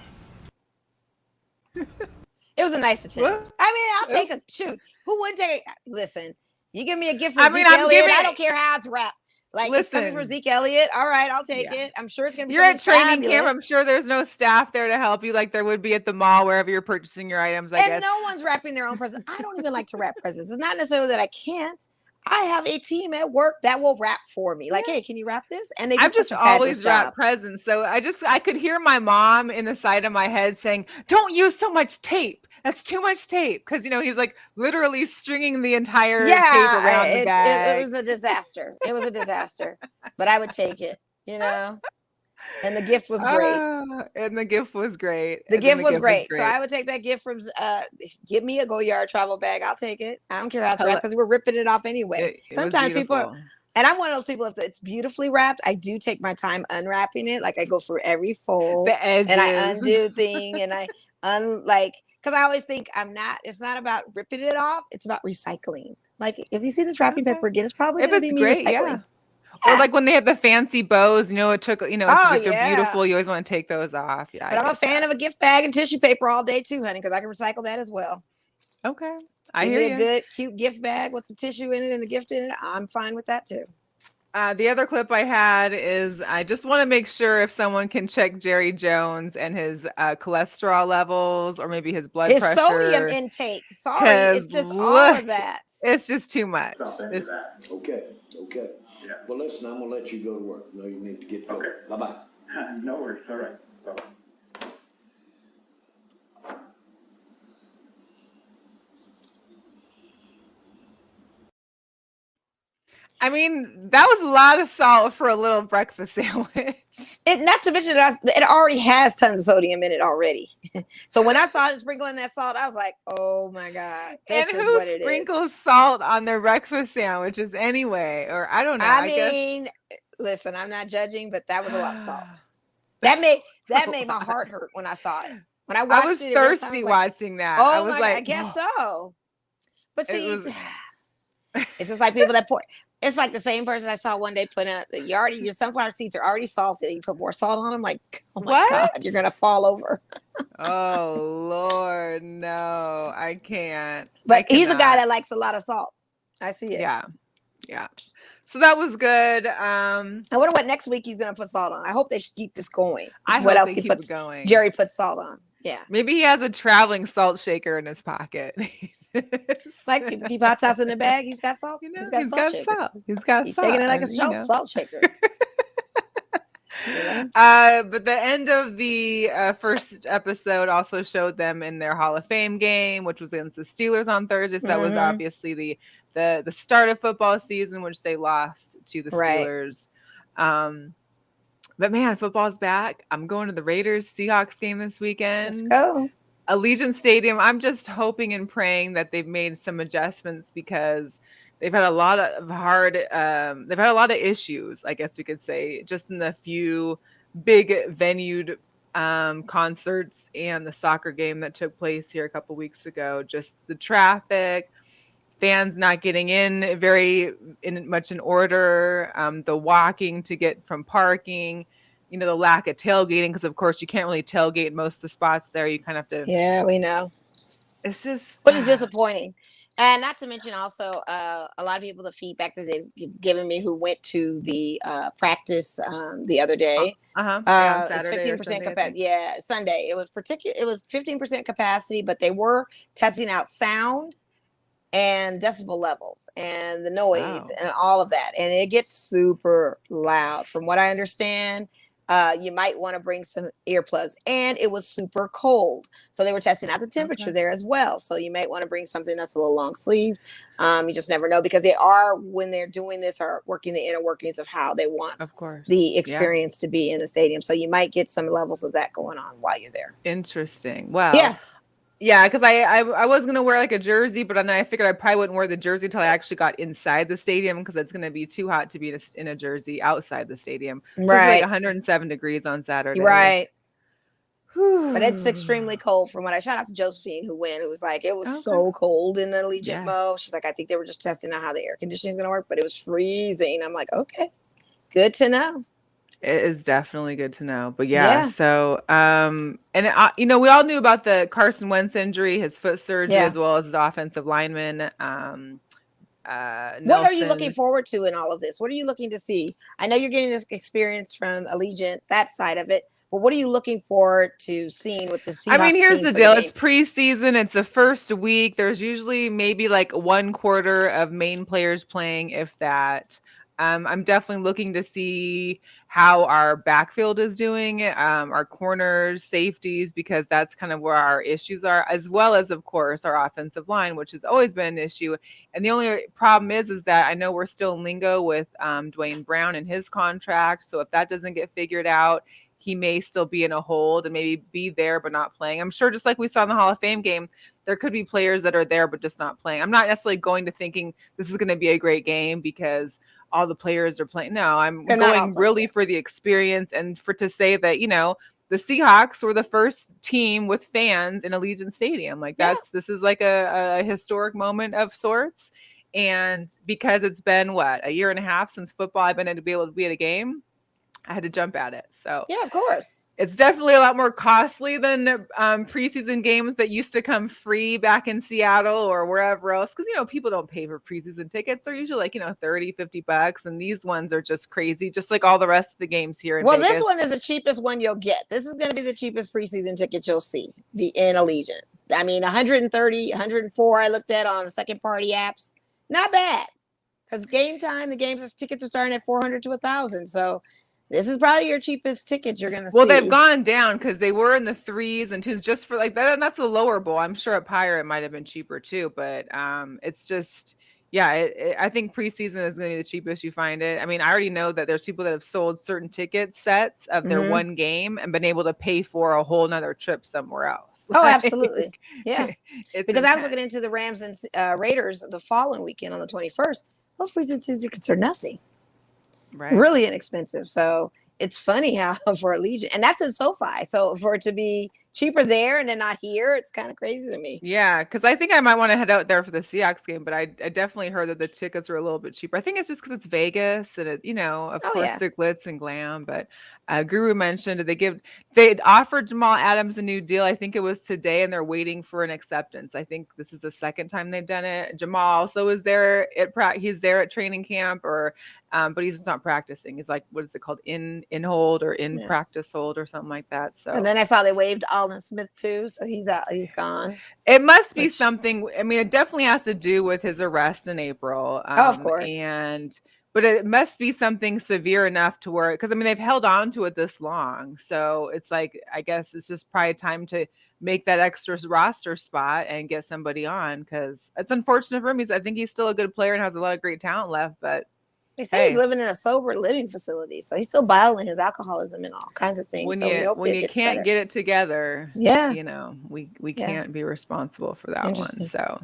[SPEAKER 2] It was a nice attempt.
[SPEAKER 1] What?
[SPEAKER 2] I mean, I'll take a shoot. Who wouldn't take it? Listen, you give me a gift from
[SPEAKER 1] I mean,
[SPEAKER 2] Zeke
[SPEAKER 1] I'm
[SPEAKER 2] Elliott.
[SPEAKER 1] giving
[SPEAKER 2] I
[SPEAKER 1] it-
[SPEAKER 2] don't care how it's wrapped. Like, it's coming from
[SPEAKER 1] Listen.
[SPEAKER 2] Zeke Elliott. All right, I'll take
[SPEAKER 1] Yeah.
[SPEAKER 2] it. I'm sure it's gonna be.
[SPEAKER 1] You're at
[SPEAKER 2] something
[SPEAKER 1] training camp. I'm
[SPEAKER 2] fabulous.
[SPEAKER 1] sure there's no staff there to help you like there would be at the mall wherever you're purchasing your items, I
[SPEAKER 2] And
[SPEAKER 1] guess.
[SPEAKER 2] no one's wrapping their own present. I don't even like to wrap presents. It's not necessarily that I can't. I have a team at work that will wrap for me. Like, hey, can you wrap this? And they do
[SPEAKER 1] I've
[SPEAKER 2] such
[SPEAKER 1] just
[SPEAKER 2] a fabulous
[SPEAKER 1] always wrapped
[SPEAKER 2] job.
[SPEAKER 1] presents. So I could hear my mom in the side of my head saying, "Don't use so much tape. That's too much tape." Because, he's like literally stringing the entire tape around the bag.
[SPEAKER 2] It was a disaster. It was a disaster. But I would take it, And the gift was great.
[SPEAKER 1] And the gift was great.
[SPEAKER 2] The gift was great. So I would take that gift from give me a Go Yard travel bag. I'll take it. I don't care how it's wrapped because we're ripping it off anyway.
[SPEAKER 1] It was
[SPEAKER 2] Sometimes people
[SPEAKER 1] beautiful.
[SPEAKER 2] and I'm one of those people, if it's beautifully wrapped, I do take my time unwrapping it. Like I go through every fold
[SPEAKER 1] The edges.
[SPEAKER 2] and I undo thing and I because I always think it's not about ripping it off. It's about recycling. Like if you see this wrapping paper again, it's probably
[SPEAKER 1] If
[SPEAKER 2] going to
[SPEAKER 1] it's
[SPEAKER 2] be
[SPEAKER 1] great,
[SPEAKER 2] recycling.
[SPEAKER 1] yeah. Or like when they had the fancy bows, it took, it's like they're beautiful. You always want to take those off. Yeah.
[SPEAKER 2] But I'm a fan of a gift bag and tissue paper all day too, honey, because I can recycle that as well.
[SPEAKER 1] Okay. I
[SPEAKER 2] Give
[SPEAKER 1] hear
[SPEAKER 2] me
[SPEAKER 1] you.
[SPEAKER 2] a good, cute gift bag with some tissue in it and the gift in it. I'm fine with that too.
[SPEAKER 1] The other clip I had is I just want to make sure if someone can check Jerry Jones and his cholesterol levels or maybe his blood
[SPEAKER 2] His
[SPEAKER 1] pressure.
[SPEAKER 2] sodium intake. Sorry,
[SPEAKER 1] 'Cause
[SPEAKER 2] it's just all
[SPEAKER 1] look,
[SPEAKER 2] of that.
[SPEAKER 1] It's just too much. It's-
[SPEAKER 6] Okay. Yeah. Well, listen, I'm gonna let you go to work. No, you need to get going.
[SPEAKER 7] Okay.
[SPEAKER 6] Bye-bye.
[SPEAKER 7] No worries. All right. Bye-bye.
[SPEAKER 1] I mean, that was a lot of salt for a little breakfast sandwich.
[SPEAKER 2] Not to mention that it already has tons of sodium in it already. So when I saw it sprinkling that salt, I was like, "Oh my god!"
[SPEAKER 1] And who sprinkles salt on their breakfast sandwiches anyway? Or I don't know.
[SPEAKER 2] I
[SPEAKER 1] guess-
[SPEAKER 2] mean, listen, I'm not judging, but that was a lot of salt. That made my heart hurt when I saw it. When I watched
[SPEAKER 1] I was
[SPEAKER 2] it in real time,
[SPEAKER 1] thirsty
[SPEAKER 2] I was like,
[SPEAKER 1] watching that.
[SPEAKER 2] Oh
[SPEAKER 1] I was
[SPEAKER 2] my
[SPEAKER 1] like,
[SPEAKER 2] God, I guess so. But
[SPEAKER 1] It
[SPEAKER 2] see,
[SPEAKER 1] was-
[SPEAKER 2] it's just like people that pour. It's like the same person I saw one day put up. Your sunflower seeds are already salted. You put more salt on them. Like, oh my
[SPEAKER 1] What?
[SPEAKER 2] God, you're gonna fall over.
[SPEAKER 1] Oh Lord, no, I can't.
[SPEAKER 2] But
[SPEAKER 1] I
[SPEAKER 2] he's a guy
[SPEAKER 1] cannot.
[SPEAKER 2] that likes a lot of salt. I see it.
[SPEAKER 1] Yeah. So that was good.
[SPEAKER 2] I wonder what next week he's gonna put salt on. I hope they should keep this going.
[SPEAKER 1] I
[SPEAKER 2] what
[SPEAKER 1] hope
[SPEAKER 2] else
[SPEAKER 1] they
[SPEAKER 2] he
[SPEAKER 1] keep
[SPEAKER 2] puts?
[SPEAKER 1] it going.
[SPEAKER 2] Jerry puts salt on. Yeah,
[SPEAKER 1] Maybe he has a traveling salt shaker in his pocket.
[SPEAKER 2] like people keep hot sauce in the bag. He's got salt.
[SPEAKER 1] He's
[SPEAKER 2] He's
[SPEAKER 1] got
[SPEAKER 2] got salt shaker.
[SPEAKER 1] salt. He's got
[SPEAKER 2] He's
[SPEAKER 1] salt.
[SPEAKER 2] taking it like a
[SPEAKER 1] and, you know.
[SPEAKER 2] salt shaker.
[SPEAKER 1] But the end of the first episode also showed them in their Hall of Fame game, which was against the Steelers on Thursday. So that was
[SPEAKER 2] Mhm.
[SPEAKER 1] obviously the start of football season, which they lost to the
[SPEAKER 2] Right.
[SPEAKER 1] Steelers. But man, football's back. I'm going to the Raiders Seahawks game this weekend.
[SPEAKER 2] Let's go.
[SPEAKER 1] Allegiant Stadium. I'm just hoping and praying that they've made some adjustments because they've had a lot of they've had a lot of issues, I guess we could say, just in the few big venued concerts and the soccer game that took place here a couple weeks ago. Just the traffic, fans not getting in much in order, the walking to get from parking, the lack of tailgating, because of course you can't really tailgate in most of the spots there. You kind of have to.
[SPEAKER 2] Yeah, we know.
[SPEAKER 1] It's just,
[SPEAKER 2] which is disappointing. And not to mention also a lot of people, the feedback that they've given me who went to the practice the other day.
[SPEAKER 1] Yeah,
[SPEAKER 2] It's
[SPEAKER 1] Saturday
[SPEAKER 2] 15% capacity. Yeah, Sunday. It was 15% capacity, but they were testing out sound and decibel levels and the noise and all of that. And it gets super loud. From what I understand, you might want to bring some earplugs. And it was super cold. So they were testing out the temperature there as well. So you might want to bring something that's a little long sleeve. You just never know, because they are, when they're doing this, are working the inner workings of how they want the experience to be in the stadium. So you might get some levels of that going on while you're there.
[SPEAKER 1] Interesting. Wow. Yeah, because I was gonna wear like a jersey, but then I figured I probably wouldn't wear the jersey until I actually got inside the stadium, because it's gonna be too hot to be in a jersey outside the stadium. So it's like 107 degrees on Saturday.
[SPEAKER 2] Right. But it's extremely cold. From what I shout out to Josephine who went, it was like it was so cold in the Allegiant Mo. She's like, I think they were just testing out how the air conditioning is gonna work, but it was freezing. I'm like, okay, good to know.
[SPEAKER 1] It is definitely good to know. But so and we all knew about the Carson Wentz injury, his foot surgery, as well as his offensive lineman.
[SPEAKER 2] What are you looking forward to in all of this? What are you looking to see? I know you're getting this experience from Allegiant, that side of it, but what are you looking forward to seeing with the Seahawks?
[SPEAKER 1] I mean, here's the deal. It's preseason. It's the first week. There's usually maybe like 1/4 of main players playing, if that. I'm definitely looking to see how our backfield is doing, our corners, safeties, because that's kind of where our issues are, as well as, of course, our offensive line, which has always been an issue. And the only problem is that I know we're still in lingo with Dwayne Brown and his contract. So if that doesn't get figured out, he may still be in a hold and maybe be there but not playing. I'm sure, just like we saw in the Hall of Fame game, there could be players that are there but just not playing. I'm not necessarily going to thinking this is going to be a great game because all the players are playing. No, I'm going really for the experience, and to say that, the Seahawks were the first team with fans in Allegiant Stadium. Like this is like a historic moment of sorts. And because it's been a year and a half since football, I've been able to be at a game. I had to jump at it. So
[SPEAKER 2] yeah, of course.
[SPEAKER 1] It's definitely a lot more costly than preseason games that used to come free back in Seattle or wherever else. Because, people don't pay for preseason tickets. They're usually like, $30-$50. And these ones are just crazy, just like all the rest of the games here in Vegas.
[SPEAKER 2] This one is the cheapest one you'll get. This is going to be the cheapest preseason ticket you'll see in Allegiant. I mean, 130, 104 I looked at on the second party apps. Not bad. Because game time, the tickets are starting at 400 to 1,000. So this is probably your cheapest ticket you're going to see.
[SPEAKER 1] Well, they've gone down because they were in the 3s and 2s just for like that. And that's the lower bowl. I'm sure at Pirate it might have been cheaper too. But it's just, I think preseason is going to be the cheapest you find it. I mean, I already know that there's people that have sold certain ticket sets of their one game and been able to pay for a whole nother trip somewhere else.
[SPEAKER 2] Oh, absolutely. Yeah. Because I was looking into the Rams and Raiders the following weekend on the 21st. Those preseason tickets are nothing. Right. Really inexpensive. So it's funny how for Allegiant, and that's in SoFi. So for it to be cheaper there and then not here, it's kind of crazy to me.
[SPEAKER 1] Yeah, because I think I might want to head out there for the Seahawks game, but I definitely heard that the tickets are a little bit cheaper. I think it's just because it's Vegas and of course the glitz and glam. But Guru mentioned they offered Jamal Adams a new deal. I think it was today, and they're waiting for an acceptance. I think this is the second time they've done it. Jamal also is there he's there at training camp, but he's just not practicing. He's like, what is it called, in hold or in practice hold or something like that. So
[SPEAKER 2] and then I saw they waived Alden Smith too, so he's out. He's gone.
[SPEAKER 1] It must be something. I mean, it definitely has to do with his arrest in April.
[SPEAKER 2] Of course.
[SPEAKER 1] But it must be something severe enough to where, because I mean, they've held on to it this long. So it's like, I guess it's just probably time to make that extra roster spot and get somebody on, because it's unfortunate for him. I think he's still a good player and has a lot of great talent left, but
[SPEAKER 2] they say he's living in a sober living facility, so he's still battling his alcoholism and all kinds of things.
[SPEAKER 1] When you can't get it together, we can't be responsible for that one. So,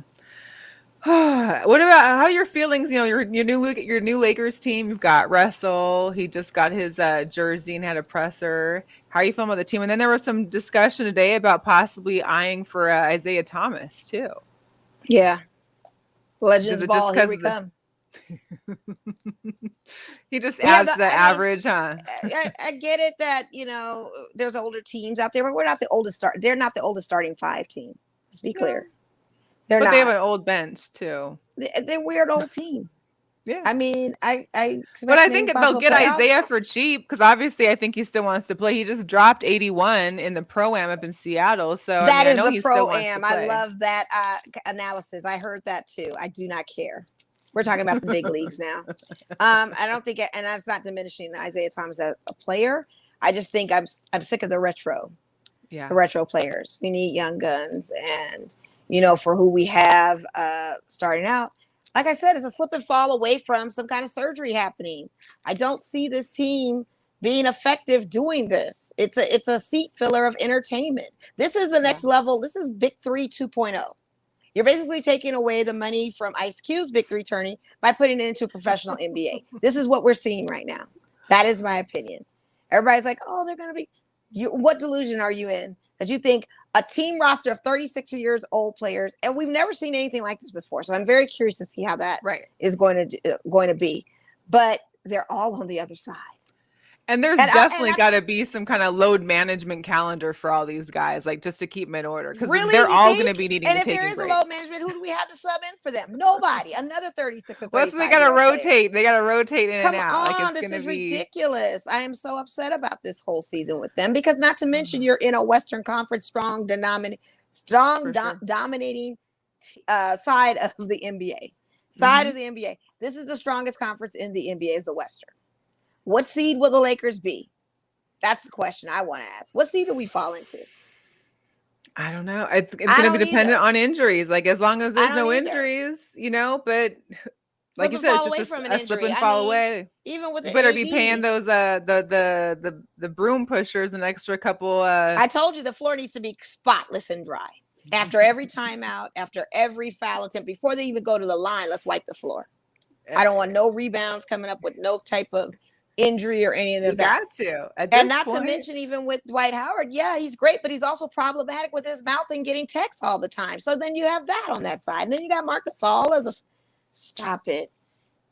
[SPEAKER 1] what about how your feelings? Your new Lakers team. You've got Russell. He just got his jersey and had a presser. How are you feeling about the team? And then there was some discussion today about possibly eyeing for Isaiah Thomas too.
[SPEAKER 2] Yeah. Legends
[SPEAKER 1] it
[SPEAKER 2] ball,
[SPEAKER 1] just
[SPEAKER 2] here
[SPEAKER 1] 'cause
[SPEAKER 2] we come.
[SPEAKER 1] he just
[SPEAKER 2] Yeah,
[SPEAKER 1] adds to the average, huh?
[SPEAKER 2] I get it that, there's older teams out there, but we're not the oldest They're not the oldest starting 5 team. Let's be clear. They're
[SPEAKER 1] But
[SPEAKER 2] not.
[SPEAKER 1] they have an old bench too.
[SPEAKER 2] They're a weird old team.
[SPEAKER 1] Yeah.
[SPEAKER 2] I mean, I
[SPEAKER 1] But I
[SPEAKER 2] expect maybe
[SPEAKER 1] think they'll
[SPEAKER 2] possible
[SPEAKER 1] get
[SPEAKER 2] playoffs.
[SPEAKER 1] Isaiah for cheap because obviously I think he still wants to play. He just dropped 81 in the Pro-Am up in Seattle. So I
[SPEAKER 2] That
[SPEAKER 1] mean, I
[SPEAKER 2] is
[SPEAKER 1] know
[SPEAKER 2] the
[SPEAKER 1] he still wants to
[SPEAKER 2] Pro-Am. I
[SPEAKER 1] play.
[SPEAKER 2] love that analysis. I heard that too. I do not care. We're talking about the big leagues now. I don't think, and that's not diminishing Isaiah Thomas as a player. I just think I'm sick of the retro players. We need young guns, and for who we have starting out. Like I said, it's a slip and fall away from some kind of surgery happening. I don't see this team being effective doing this. It's a seat filler of entertainment. This is the next level. This is Big 3 2.0. You're basically taking away the money from Ice Cube's Big 3 tourney by putting it into a professional NBA. This is what we're seeing right now. That is my opinion. Everybody's like, oh, they're going to be. What delusion are you in that you think a team roster of 36 years old players, and we've never seen anything like this before. So I'm very curious to see how that is going to be. But they're all on the other side.
[SPEAKER 1] And there's definitely got to be some kind of load management calendar for all these guys, like just to keep them in order, because they're all going to be needing to take a break.
[SPEAKER 2] And if there is a load management, who do we have to sub in for them? Nobody. Another 36 or 35.
[SPEAKER 1] Well, so they got to rotate. They got to rotate in and out.
[SPEAKER 2] Come on, this is ridiculous. I am so upset about this whole season with them because, not to mention, you're in a Western Conference dominating side of the NBA. Of the NBA. This is the strongest conference in the NBA is the Western. What seed will the Lakers be? That's the question I want to ask. What seed do we fall into?
[SPEAKER 1] I don't know. It's going to be dependent on injuries. Like as long as there's no injuries, but like you said, it's just a slip and fall away.
[SPEAKER 2] Even with
[SPEAKER 1] you better be paying those the broom pushers an extra couple.
[SPEAKER 2] I told you the floor needs to be spotless and dry. After every timeout, after every foul attempt, before they even go to the line, let's wipe the floor. I don't want no rebounds coming up with no type of injury or any of that.
[SPEAKER 1] Got to.
[SPEAKER 2] And not to mention, even with Dwight Howard, he's great, but he's also problematic with his mouth and getting texts all the time. So then you have that on that side. And then you got Marc Gasol as a stop it.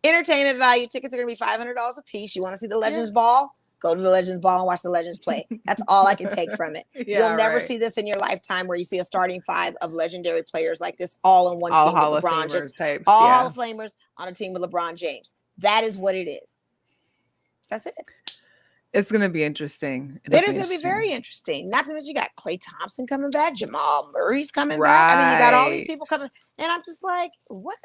[SPEAKER 2] Entertainment value tickets are going to be $500 a piece. You want to see the Legends ball? Go to the Legends ball and watch the Legends play. That's all I can take from it. You'll never see this in your lifetime where you see a starting 5 of legendary players like this all on one team with LeBron James. All Hall of Famers on a team with LeBron James. That is what it is. That's it.
[SPEAKER 1] It's going to be interesting.
[SPEAKER 2] It is going to be very interesting. Not to mention you got Klay Thompson coming back. Jamal Murray's coming back. I mean, you got all these people coming. And I'm just like, what?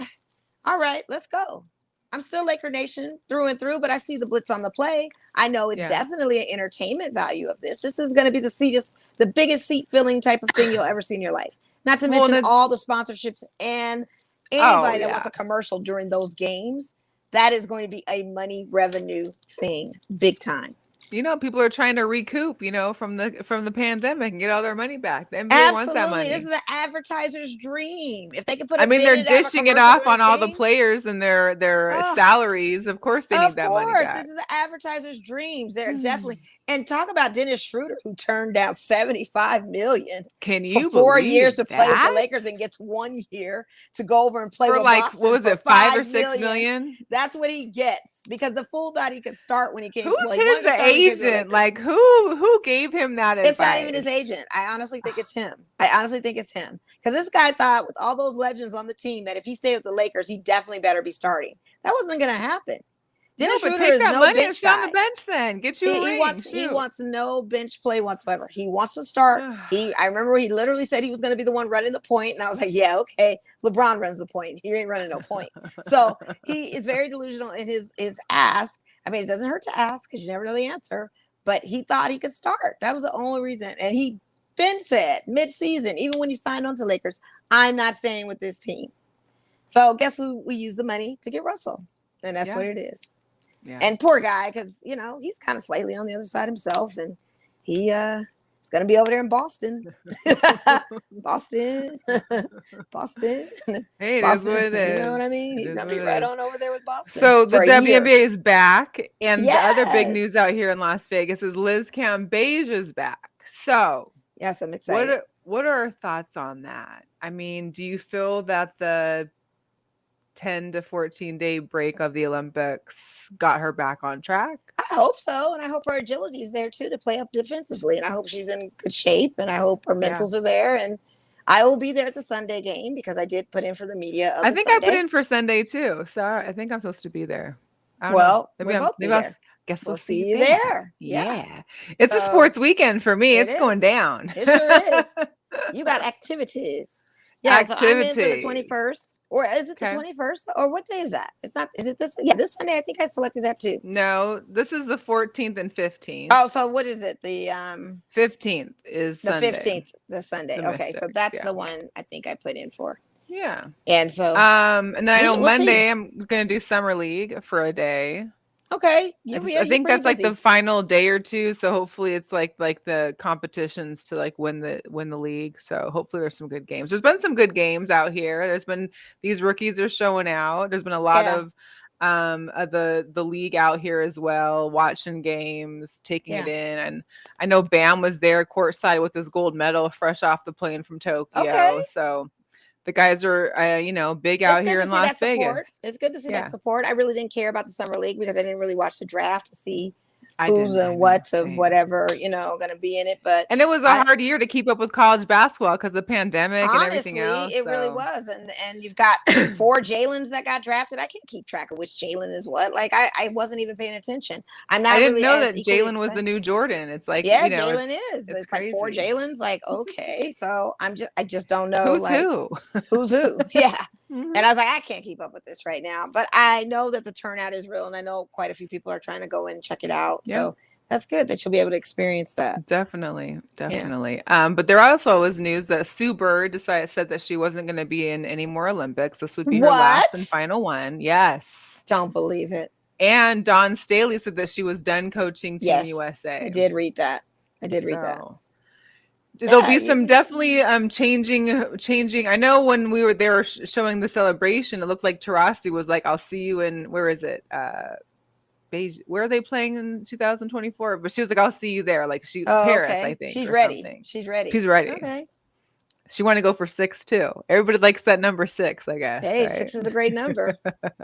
[SPEAKER 2] All right, let's go. I'm still Laker Nation through and through, but I see the Blitz on the play. I know it's definitely an entertainment value of this. This is going to be the biggest seat filling type of thing you'll ever see in your life. Not to mention all the sponsorships and anybody that wants a commercial during those games. That is going to be a money revenue thing, big time.
[SPEAKER 1] People are trying to recoup, from the pandemic and get all their money back. The NBA wants that money.
[SPEAKER 2] This is an advertiser's dream. If they could put,
[SPEAKER 1] they're dishing it off on all the players and their salaries. Of course, they need that money back.
[SPEAKER 2] This is the advertiser's dreams. They're definitely. And talk about Dennis Schroeder, who turned down $75 million.
[SPEAKER 1] Can you
[SPEAKER 2] for 4 years to play with the Lakers and gets 1 year to go over and play with Boston
[SPEAKER 1] what was it, $5 or $6 million?
[SPEAKER 2] That's what he gets because the fool thought he could start when he came.
[SPEAKER 1] Who's his agent? Like who gave him that advice?
[SPEAKER 2] It's not even his agent. I honestly think it's him. Because this guy thought with all those legends on the team that if he stayed with the Lakers, he definitely better be starting. That wasn't going to happen.
[SPEAKER 1] Dennis Schroeder take that money and stay on the bench then. Get you a ring.
[SPEAKER 2] He wants no bench play whatsoever. He wants to start. I remember he literally said he was going to be the one running the point. And I was like, yeah, okay. LeBron runs the point. He ain't running no point. So he is very delusional in his ask. I mean, it doesn't hurt to ask because you never know the answer. But he thought he could start. That was the only reason. And he been said mid-season, even when he signed on to Lakers, I'm not staying with this team. So guess who we use the money to get Russell? And that's what it is. Yeah. And poor guy, because, he's kind of slightly on the other side himself. And he is going to be over there in Boston. Boston.
[SPEAKER 1] Hey, it
[SPEAKER 2] Boston,
[SPEAKER 1] is what it is.
[SPEAKER 2] You know what I mean? He's going to be right on over there with Boston.
[SPEAKER 1] So the WNBA is back. And the other big news out here in Las Vegas is Liz Cambasia's back. So
[SPEAKER 2] yes, I'm excited.
[SPEAKER 1] What are our thoughts on that? I mean, do you feel that the 10 to 14 day break of the Olympics got her back on track?
[SPEAKER 2] I hope so. And I hope her agility is there too to play up defensively. And I hope she's in good shape. And I hope her mentals are there. And I will be there at the Sunday game because I did put in for the media.
[SPEAKER 1] I think I put in for Sunday too. So I think I'm supposed to be there.
[SPEAKER 2] Well, we'll both be there.
[SPEAKER 1] Guess
[SPEAKER 2] we'll see you there.
[SPEAKER 1] Yeah. It's a sports weekend for me. It's going down.
[SPEAKER 2] It sure is. You got activities. Yeah, activities. So I'm in for the 21st. Or is it the 21st? Or what day is that? It's not, is it this? Yeah, this Sunday. I think I selected that too.
[SPEAKER 1] No, this is the 14th and 15th.
[SPEAKER 2] Oh, so what is it? The
[SPEAKER 1] 15th is
[SPEAKER 2] the
[SPEAKER 1] Sunday.
[SPEAKER 2] 15th, the Sunday. Okay, so that's the one I think I put in for.
[SPEAKER 1] Yeah.
[SPEAKER 2] And so
[SPEAKER 1] and then I know Monday I'm gonna do summer league for a day.
[SPEAKER 2] Okay.
[SPEAKER 1] I think that's like the final day or two. So hopefully it's like the competitions to like win the league. So hopefully there's some good games. There's been some good games out here. There's been these rookies are showing out. There's been a lot of the league out here as well, watching games, taking it in. And I know Bam was there courtside with his gold medal fresh off the plane from Tokyo.
[SPEAKER 2] Okay.
[SPEAKER 1] So the guys are, big out here in Las Vegas.
[SPEAKER 2] It's good to see that support. I really didn't care about the summer league because I didn't really watch the draft to see who's and what's of whatever, going to be in it. And
[SPEAKER 1] it was a hard year to keep up with college basketball because of the pandemic and everything else.
[SPEAKER 2] It really was. And you've got 4 Jalen's that got drafted. I can't keep track of which Jalen is what. Like I wasn't even paying attention. I didn't
[SPEAKER 1] know that Jalen was the new Jordan. It's like,
[SPEAKER 2] Jalen is. It's like 4 Jalen's. Like, okay. So I just don't know who's who. Yeah. And I was like, I can't keep up with this right now. But I know that the turnout is real. And I know quite a few people are trying to go and check it out. Yeah. So that's good that you'll be able to experience that.
[SPEAKER 1] Definitely. Yeah. But there also was news that Sue Bird said that she wasn't going to be in any more Olympics. This would be her last and final one. Yes.
[SPEAKER 2] Don't believe it.
[SPEAKER 1] And Dawn Staley said that she was done coaching Team USA.
[SPEAKER 2] I did read that.
[SPEAKER 1] There'll be some definitely changing. I know when we were there showing the celebration, it looked like Taurasi was like, I'll see you in, where is it? Beijing. Where are they playing in 2024? But she was like, I'll see you there. Like Paris, I think.
[SPEAKER 2] She's ready. She's ready. Okay.
[SPEAKER 1] She wanted to go for 6 too. Everybody likes that number 6, I guess.
[SPEAKER 2] Hey, right? 6 is a great number.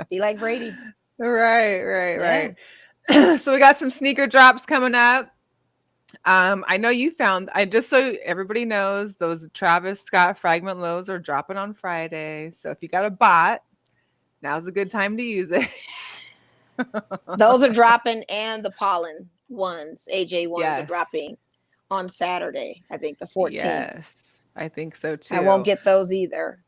[SPEAKER 2] Be like Brady.
[SPEAKER 1] Right. So we got some sneaker drops coming up. I know you found, just so everybody knows, those Travis Scott fragment lows are dropping on Friday. So if you got a bot, now's a good time to use it.
[SPEAKER 2] Those are dropping, and the pollen ones, AJ ones are dropping on Saturday. I think the 14th.
[SPEAKER 1] Yes, I think so too.
[SPEAKER 2] I won't get those either.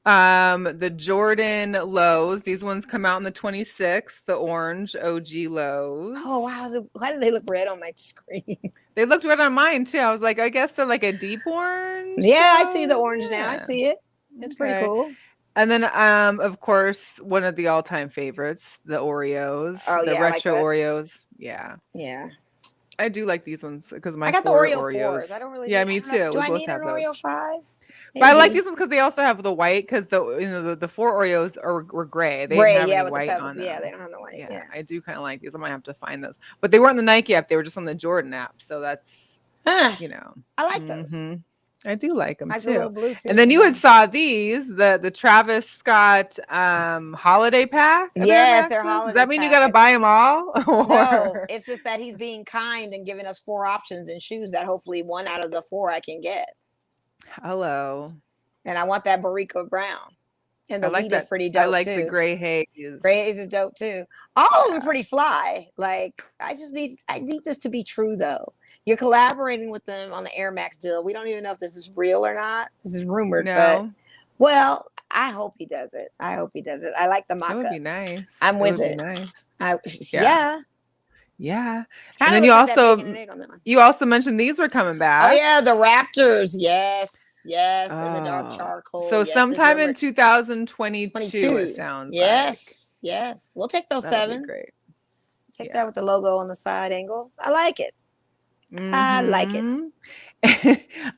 [SPEAKER 1] The Jordan lows, these ones come out on the 26th, the orange OG lows.
[SPEAKER 2] Oh wow, why do they look red on my screen?
[SPEAKER 1] They looked red on mine too. I was like, I guess they're like a deep orange.
[SPEAKER 2] Yeah, I see the orange now. I see it. It's pretty cool.
[SPEAKER 1] And then of course, one of the all-time favorites, the Oreos. The retro Oreos. Yeah. I do like these ones because I got the Oreo Oreos.
[SPEAKER 2] 4s. I don't really
[SPEAKER 1] me too.
[SPEAKER 2] Do I need an Oreo 5?
[SPEAKER 1] But I like these ones because they also have the white, because the 4 Oreos were gray. They didn't have any white on them.
[SPEAKER 2] Yeah, they don't have the white. Yeah,
[SPEAKER 1] I do kind of like these. I might have to find those. But they weren't on the Nike app. They were just on the Jordan app. So that's,
[SPEAKER 2] I like those.
[SPEAKER 1] I do like them
[SPEAKER 2] too.
[SPEAKER 1] And then you had saw these, the Travis Scott holiday pack.
[SPEAKER 2] Yes, they're holiday.
[SPEAKER 1] Does that mean you got to buy them all?
[SPEAKER 2] No, it's just that he's being kind and giving us 4 options in shoes that hopefully 1 out of the 4 I can get.
[SPEAKER 1] Hello.
[SPEAKER 2] And I want that Barrica Brown. And the lead is pretty dope. I
[SPEAKER 1] like
[SPEAKER 2] too.
[SPEAKER 1] The gray haze.
[SPEAKER 2] Gray haze is dope too. All of them pretty fly. Like I need this to be true though. You're collaborating with them on the Air Max deal. We don't even know if this is real or not. This is rumored.
[SPEAKER 1] No.
[SPEAKER 2] But I hope he does it. I like the mock-up.
[SPEAKER 1] That would be nice.
[SPEAKER 2] I'm with it.
[SPEAKER 1] Nice.
[SPEAKER 2] Yeah.
[SPEAKER 1] And then you also mentioned these were coming back.
[SPEAKER 2] Oh yeah, the Raptors. Yes. And the dark charcoal.
[SPEAKER 1] So sometime in 2022 it sounds
[SPEAKER 2] Yes. We'll take those 7s.
[SPEAKER 1] Great.
[SPEAKER 2] Take that with the logo on the side angle. I like it. I like it.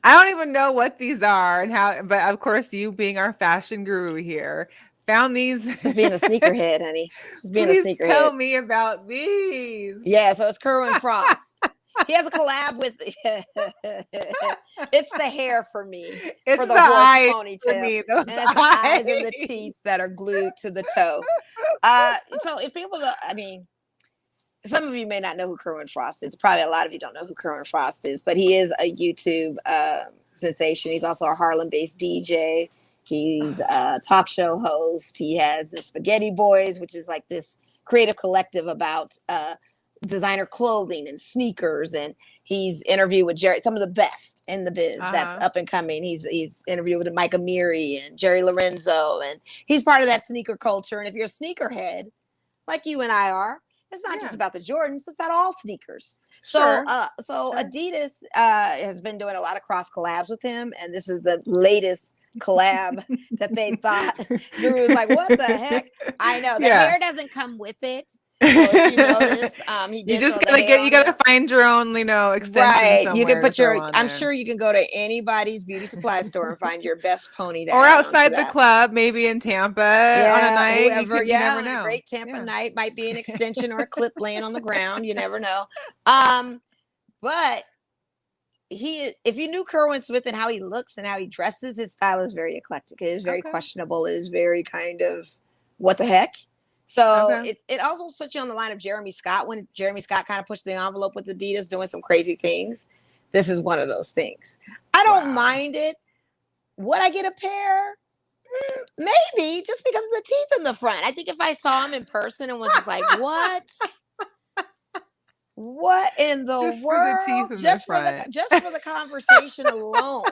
[SPEAKER 1] I don't even know what these are and how, but of course you being our fashion guru here found these.
[SPEAKER 2] Just being a sneakerhead, honey. Just being
[SPEAKER 1] Please
[SPEAKER 2] a sneakerhead.
[SPEAKER 1] Tell me about these.
[SPEAKER 2] Yeah, so it's Kerwin Frost. He has a collab with. It's the hair for me.
[SPEAKER 1] It's
[SPEAKER 2] for the
[SPEAKER 1] the
[SPEAKER 2] horse
[SPEAKER 1] eyes
[SPEAKER 2] ponytail.
[SPEAKER 1] for me. Those
[SPEAKER 2] And it's the eyes and the teeth that are glued to the toe. So if people don't, I mean, some of you may not know who Kerwin Frost is. Probably a lot of you don't know who Kerwin Frost is, but he is a YouTube sensation. He's also a Harlem-based DJ. He's a talk show host. He has the Spaghetti Boys, which is like this creative collective about designer clothing and sneakers. And he's interviewed with some of the best in the biz that's up and coming. He's interviewed with Mike Amiri and Jerry Lorenzo, and he's part of that sneaker culture. And if you're a sneakerhead, like you and I are, it's not just about the Jordans, it's about all sneakers. So Adidas has been doing a lot of cross collabs with him, and this is the latest collab that they thought. Guru was like, what the heck? I know the hair doesn't come with it. So if you notice, he did.
[SPEAKER 1] You just gotta find your own, extension.
[SPEAKER 2] Right. You can put I'm sure you can go to anybody's beauty supply store and find your best pony.
[SPEAKER 1] Or outside the club, maybe in Tampa on a night.
[SPEAKER 2] Whoever,
[SPEAKER 1] you never know.
[SPEAKER 2] A great Tampa night might be an extension or a clip laying on the ground. You never know. But if you knew Kerwin Smith and how he looks and how he dresses, his style is very eclectic. It is very questionable. It is very kind of what the heck. So it also puts you on the line of Jeremy Scott when Jeremy Scott kind of pushed the envelope with Adidas doing some crazy things. This is one of those things. I don't mind it. Would I get a pair? Maybe, just because of the teeth in the front. I think if I saw him in person and was just like, what? What in the world?
[SPEAKER 1] For the teeth in
[SPEAKER 2] just
[SPEAKER 1] the front.
[SPEAKER 2] just for the conversation alone.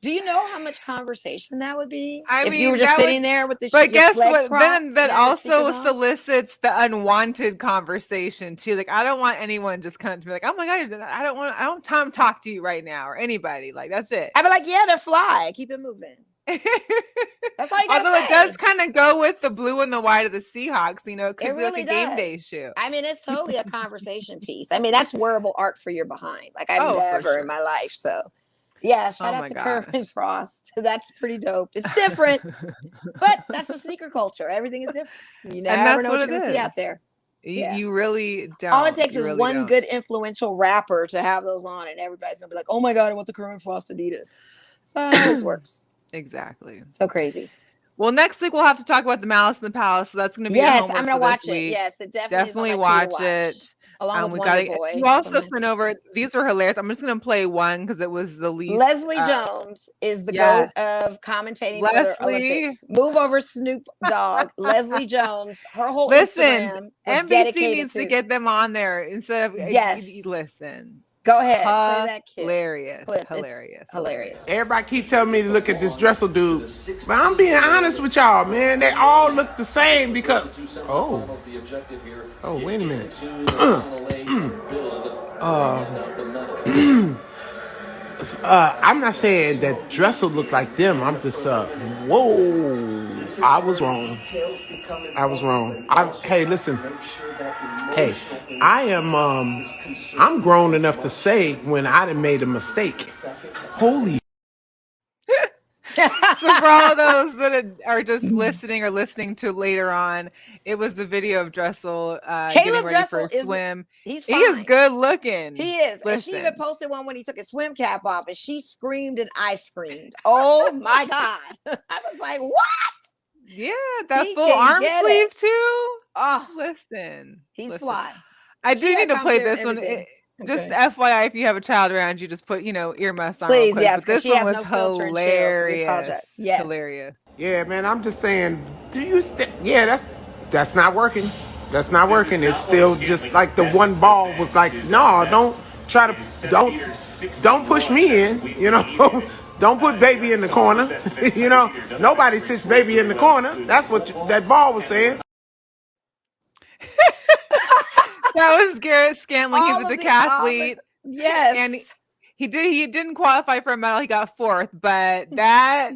[SPEAKER 2] Do you know how much conversation that would be? If you were just sitting there with the
[SPEAKER 1] but guess what?
[SPEAKER 2] Crossed,
[SPEAKER 1] then that also solicits the unwanted conversation too. Like, I don't want anyone just kind of to be like, oh my God, I don't time talk to you right now or anybody. Like, that's it.
[SPEAKER 2] I'd be like, yeah, they're fly. Keep it moving. That's all you gotta
[SPEAKER 1] Although
[SPEAKER 2] say.
[SPEAKER 1] it does kind of go with the blue and the white of the Seahawks, it could be
[SPEAKER 2] really
[SPEAKER 1] like a game day shoe.
[SPEAKER 2] I mean, it's totally a conversation piece. I mean, that's wearable art for your behind. Like I've never in my life. So yeah, shout out to Kerwin Frost. That's pretty dope. It's different, but that's the sneaker culture. Everything is different. You never know what you're gonna see out there.
[SPEAKER 1] You really don't.
[SPEAKER 2] All it takes is one good influential rapper to have those on, and everybody's gonna be like, "Oh my God, I want the Kerwin Frost Adidas." So it always works.
[SPEAKER 1] Exactly.
[SPEAKER 2] So crazy.
[SPEAKER 1] Well, next week we'll have to talk about the Malice in the Palace. So that's going to be
[SPEAKER 2] I'm going to watch it. Yes, it
[SPEAKER 1] definitely watch it.
[SPEAKER 2] Along with Wonder Boy.
[SPEAKER 1] You also sent over. These were hilarious. I'm just going to play one because it was the least.
[SPEAKER 2] Leslie Jones is the goat of commentating for the Olympics. Move over, Snoop Dogg. Leslie Jones. Her whole Instagram.
[SPEAKER 1] NBC needs to get them on there instead of listen.
[SPEAKER 2] Go ahead. Play that kid.
[SPEAKER 1] Hilarious.
[SPEAKER 8] Everybody keep telling me to look at this Dressel dude. But I'm being honest with y'all, man. They all look the same because... Oh, wait a minute. I'm not saying that Dressel looked like them. I'm just, whoa. I was wrong. Hey, listen. Hey, I'm grown enough to say when I done made a mistake. Holy.
[SPEAKER 1] So for all those that are just listening to later on, it was the video of Dressel getting ready for a swim. He is good looking.
[SPEAKER 2] He is. And she even posted one when he took his swim cap off, and she screamed and I screamed. Oh my God. I was like, what?
[SPEAKER 1] Yeah, that full arm sleeve too.
[SPEAKER 2] Oh,
[SPEAKER 1] listen.
[SPEAKER 2] Fly.
[SPEAKER 1] I do need to play this one. Just FYI, if you have a child around you, just put earmuffs on.
[SPEAKER 2] Please,
[SPEAKER 1] yes.
[SPEAKER 2] But
[SPEAKER 1] this one was hilarious.
[SPEAKER 2] Yes.
[SPEAKER 1] Hilarious.
[SPEAKER 8] Yeah, man. I'm just saying. Do you? That's not working. That's not working. It's still just like the one ball was like, no, don't push me in. Don't put baby in the corner. Nobody sits baby in the corner. That's what that ball was saying.
[SPEAKER 1] That was Garrett Scantling. He's a decathlete.
[SPEAKER 2] Yes.
[SPEAKER 1] And he didn't qualify for a medal. He got 4th, but that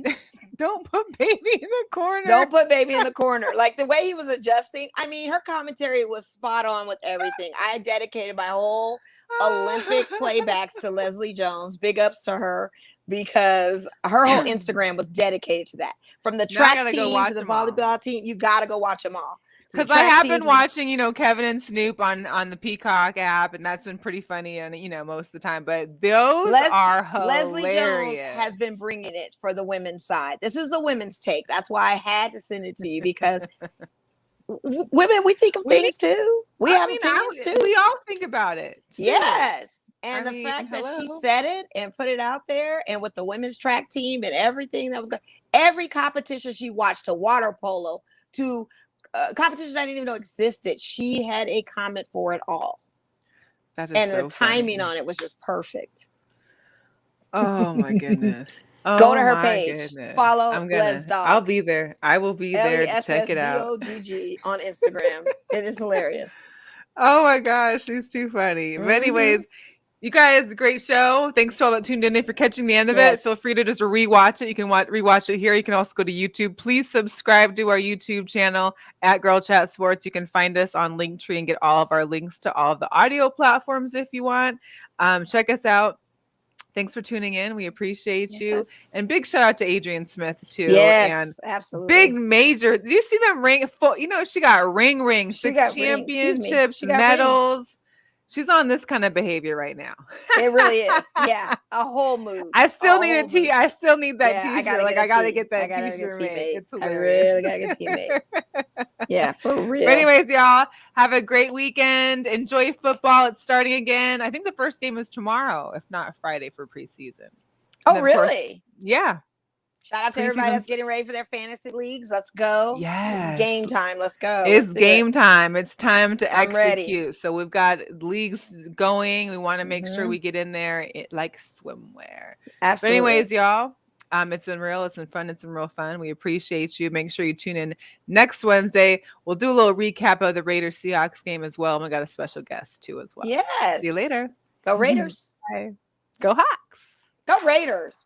[SPEAKER 1] don't put baby in the corner.
[SPEAKER 2] Don't put baby in the corner. Like the way he was adjusting. I mean, her commentary was spot on with everything. I dedicated my whole Olympic playbacks to Leslie Jones. Big ups to her. Because her whole Instagram was dedicated to that. From the track team to the volleyball team, you got to go watch them all.
[SPEAKER 1] Because I have been watching, Kevin and Snoop on the Peacock app, and that's been pretty funny, and most of the time. But those are hilarious.
[SPEAKER 2] Leslie Jones has been bringing it for the women's side. This is the women's take. That's why I had to send it to you, because women, we think of things too. We have opinions too.
[SPEAKER 1] We all think about it. Too.
[SPEAKER 2] Yes. And the fact that she said it and put it out there, and with the women's track team and everything that was going, every competition she watched, to water polo, to competitions I didn't even know existed, she had a comment for it all.
[SPEAKER 1] That is
[SPEAKER 2] and
[SPEAKER 1] so
[SPEAKER 2] the timing
[SPEAKER 1] funny.
[SPEAKER 2] on it was just perfect.
[SPEAKER 1] Oh my goodness.
[SPEAKER 2] Go to her page. Follow Les Dog.
[SPEAKER 1] I'll be there. I will be there to check it out.
[SPEAKER 2] LESSDOGG on Instagram. It is hilarious.
[SPEAKER 1] Oh my gosh, she's too funny. But anyways, you guys, great show. Thanks to all that tuned in. If you're catching the end of it, feel free to just rewatch it. You can rewatch it here. You can also go to YouTube. Please subscribe to our YouTube channel at Girlchatsports. You can find us on Linktree and get all of our links to all of the audio platforms if you want. Check us out. Thanks for tuning in. We appreciate you. And big shout out to Adrienne Smith too.
[SPEAKER 2] Yes,
[SPEAKER 1] and
[SPEAKER 2] absolutely.
[SPEAKER 1] Big major. Did you see them ring? She got rings, 6 championships, medals. She's on this kind of behavior right now.
[SPEAKER 2] It really is. Yeah. A whole mood.
[SPEAKER 1] I still need I still need that t-shirt. I gotta get that t-shirt made. It's hilarious.
[SPEAKER 2] I really gotta get a teammate. Yeah, for real.
[SPEAKER 1] But anyways, y'all, have a great weekend. Enjoy football. It's starting again. I think the first game is tomorrow, if not Friday, for preseason.
[SPEAKER 2] Oh, really?
[SPEAKER 1] Yeah.
[SPEAKER 2] Shout out to everybody that's getting ready for their fantasy leagues. Let's go.
[SPEAKER 1] Yes.
[SPEAKER 2] It's game time. Let's go.
[SPEAKER 1] It's game time. It's time to execute.
[SPEAKER 2] Ready.
[SPEAKER 1] So we've got leagues going. We want to make sure we get in there like swimwear.
[SPEAKER 2] Absolutely.
[SPEAKER 1] But anyways, y'all, it's been real. It's been fun. It's been real fun. We appreciate you. Make sure you tune in next Wednesday. We'll do a little recap of the Raiders-Seahawks game as well. And we got a special guest too as well.
[SPEAKER 2] Yes.
[SPEAKER 1] See you later.
[SPEAKER 2] Go Raiders.
[SPEAKER 1] Bye. Go Hawks.
[SPEAKER 2] Go Raiders.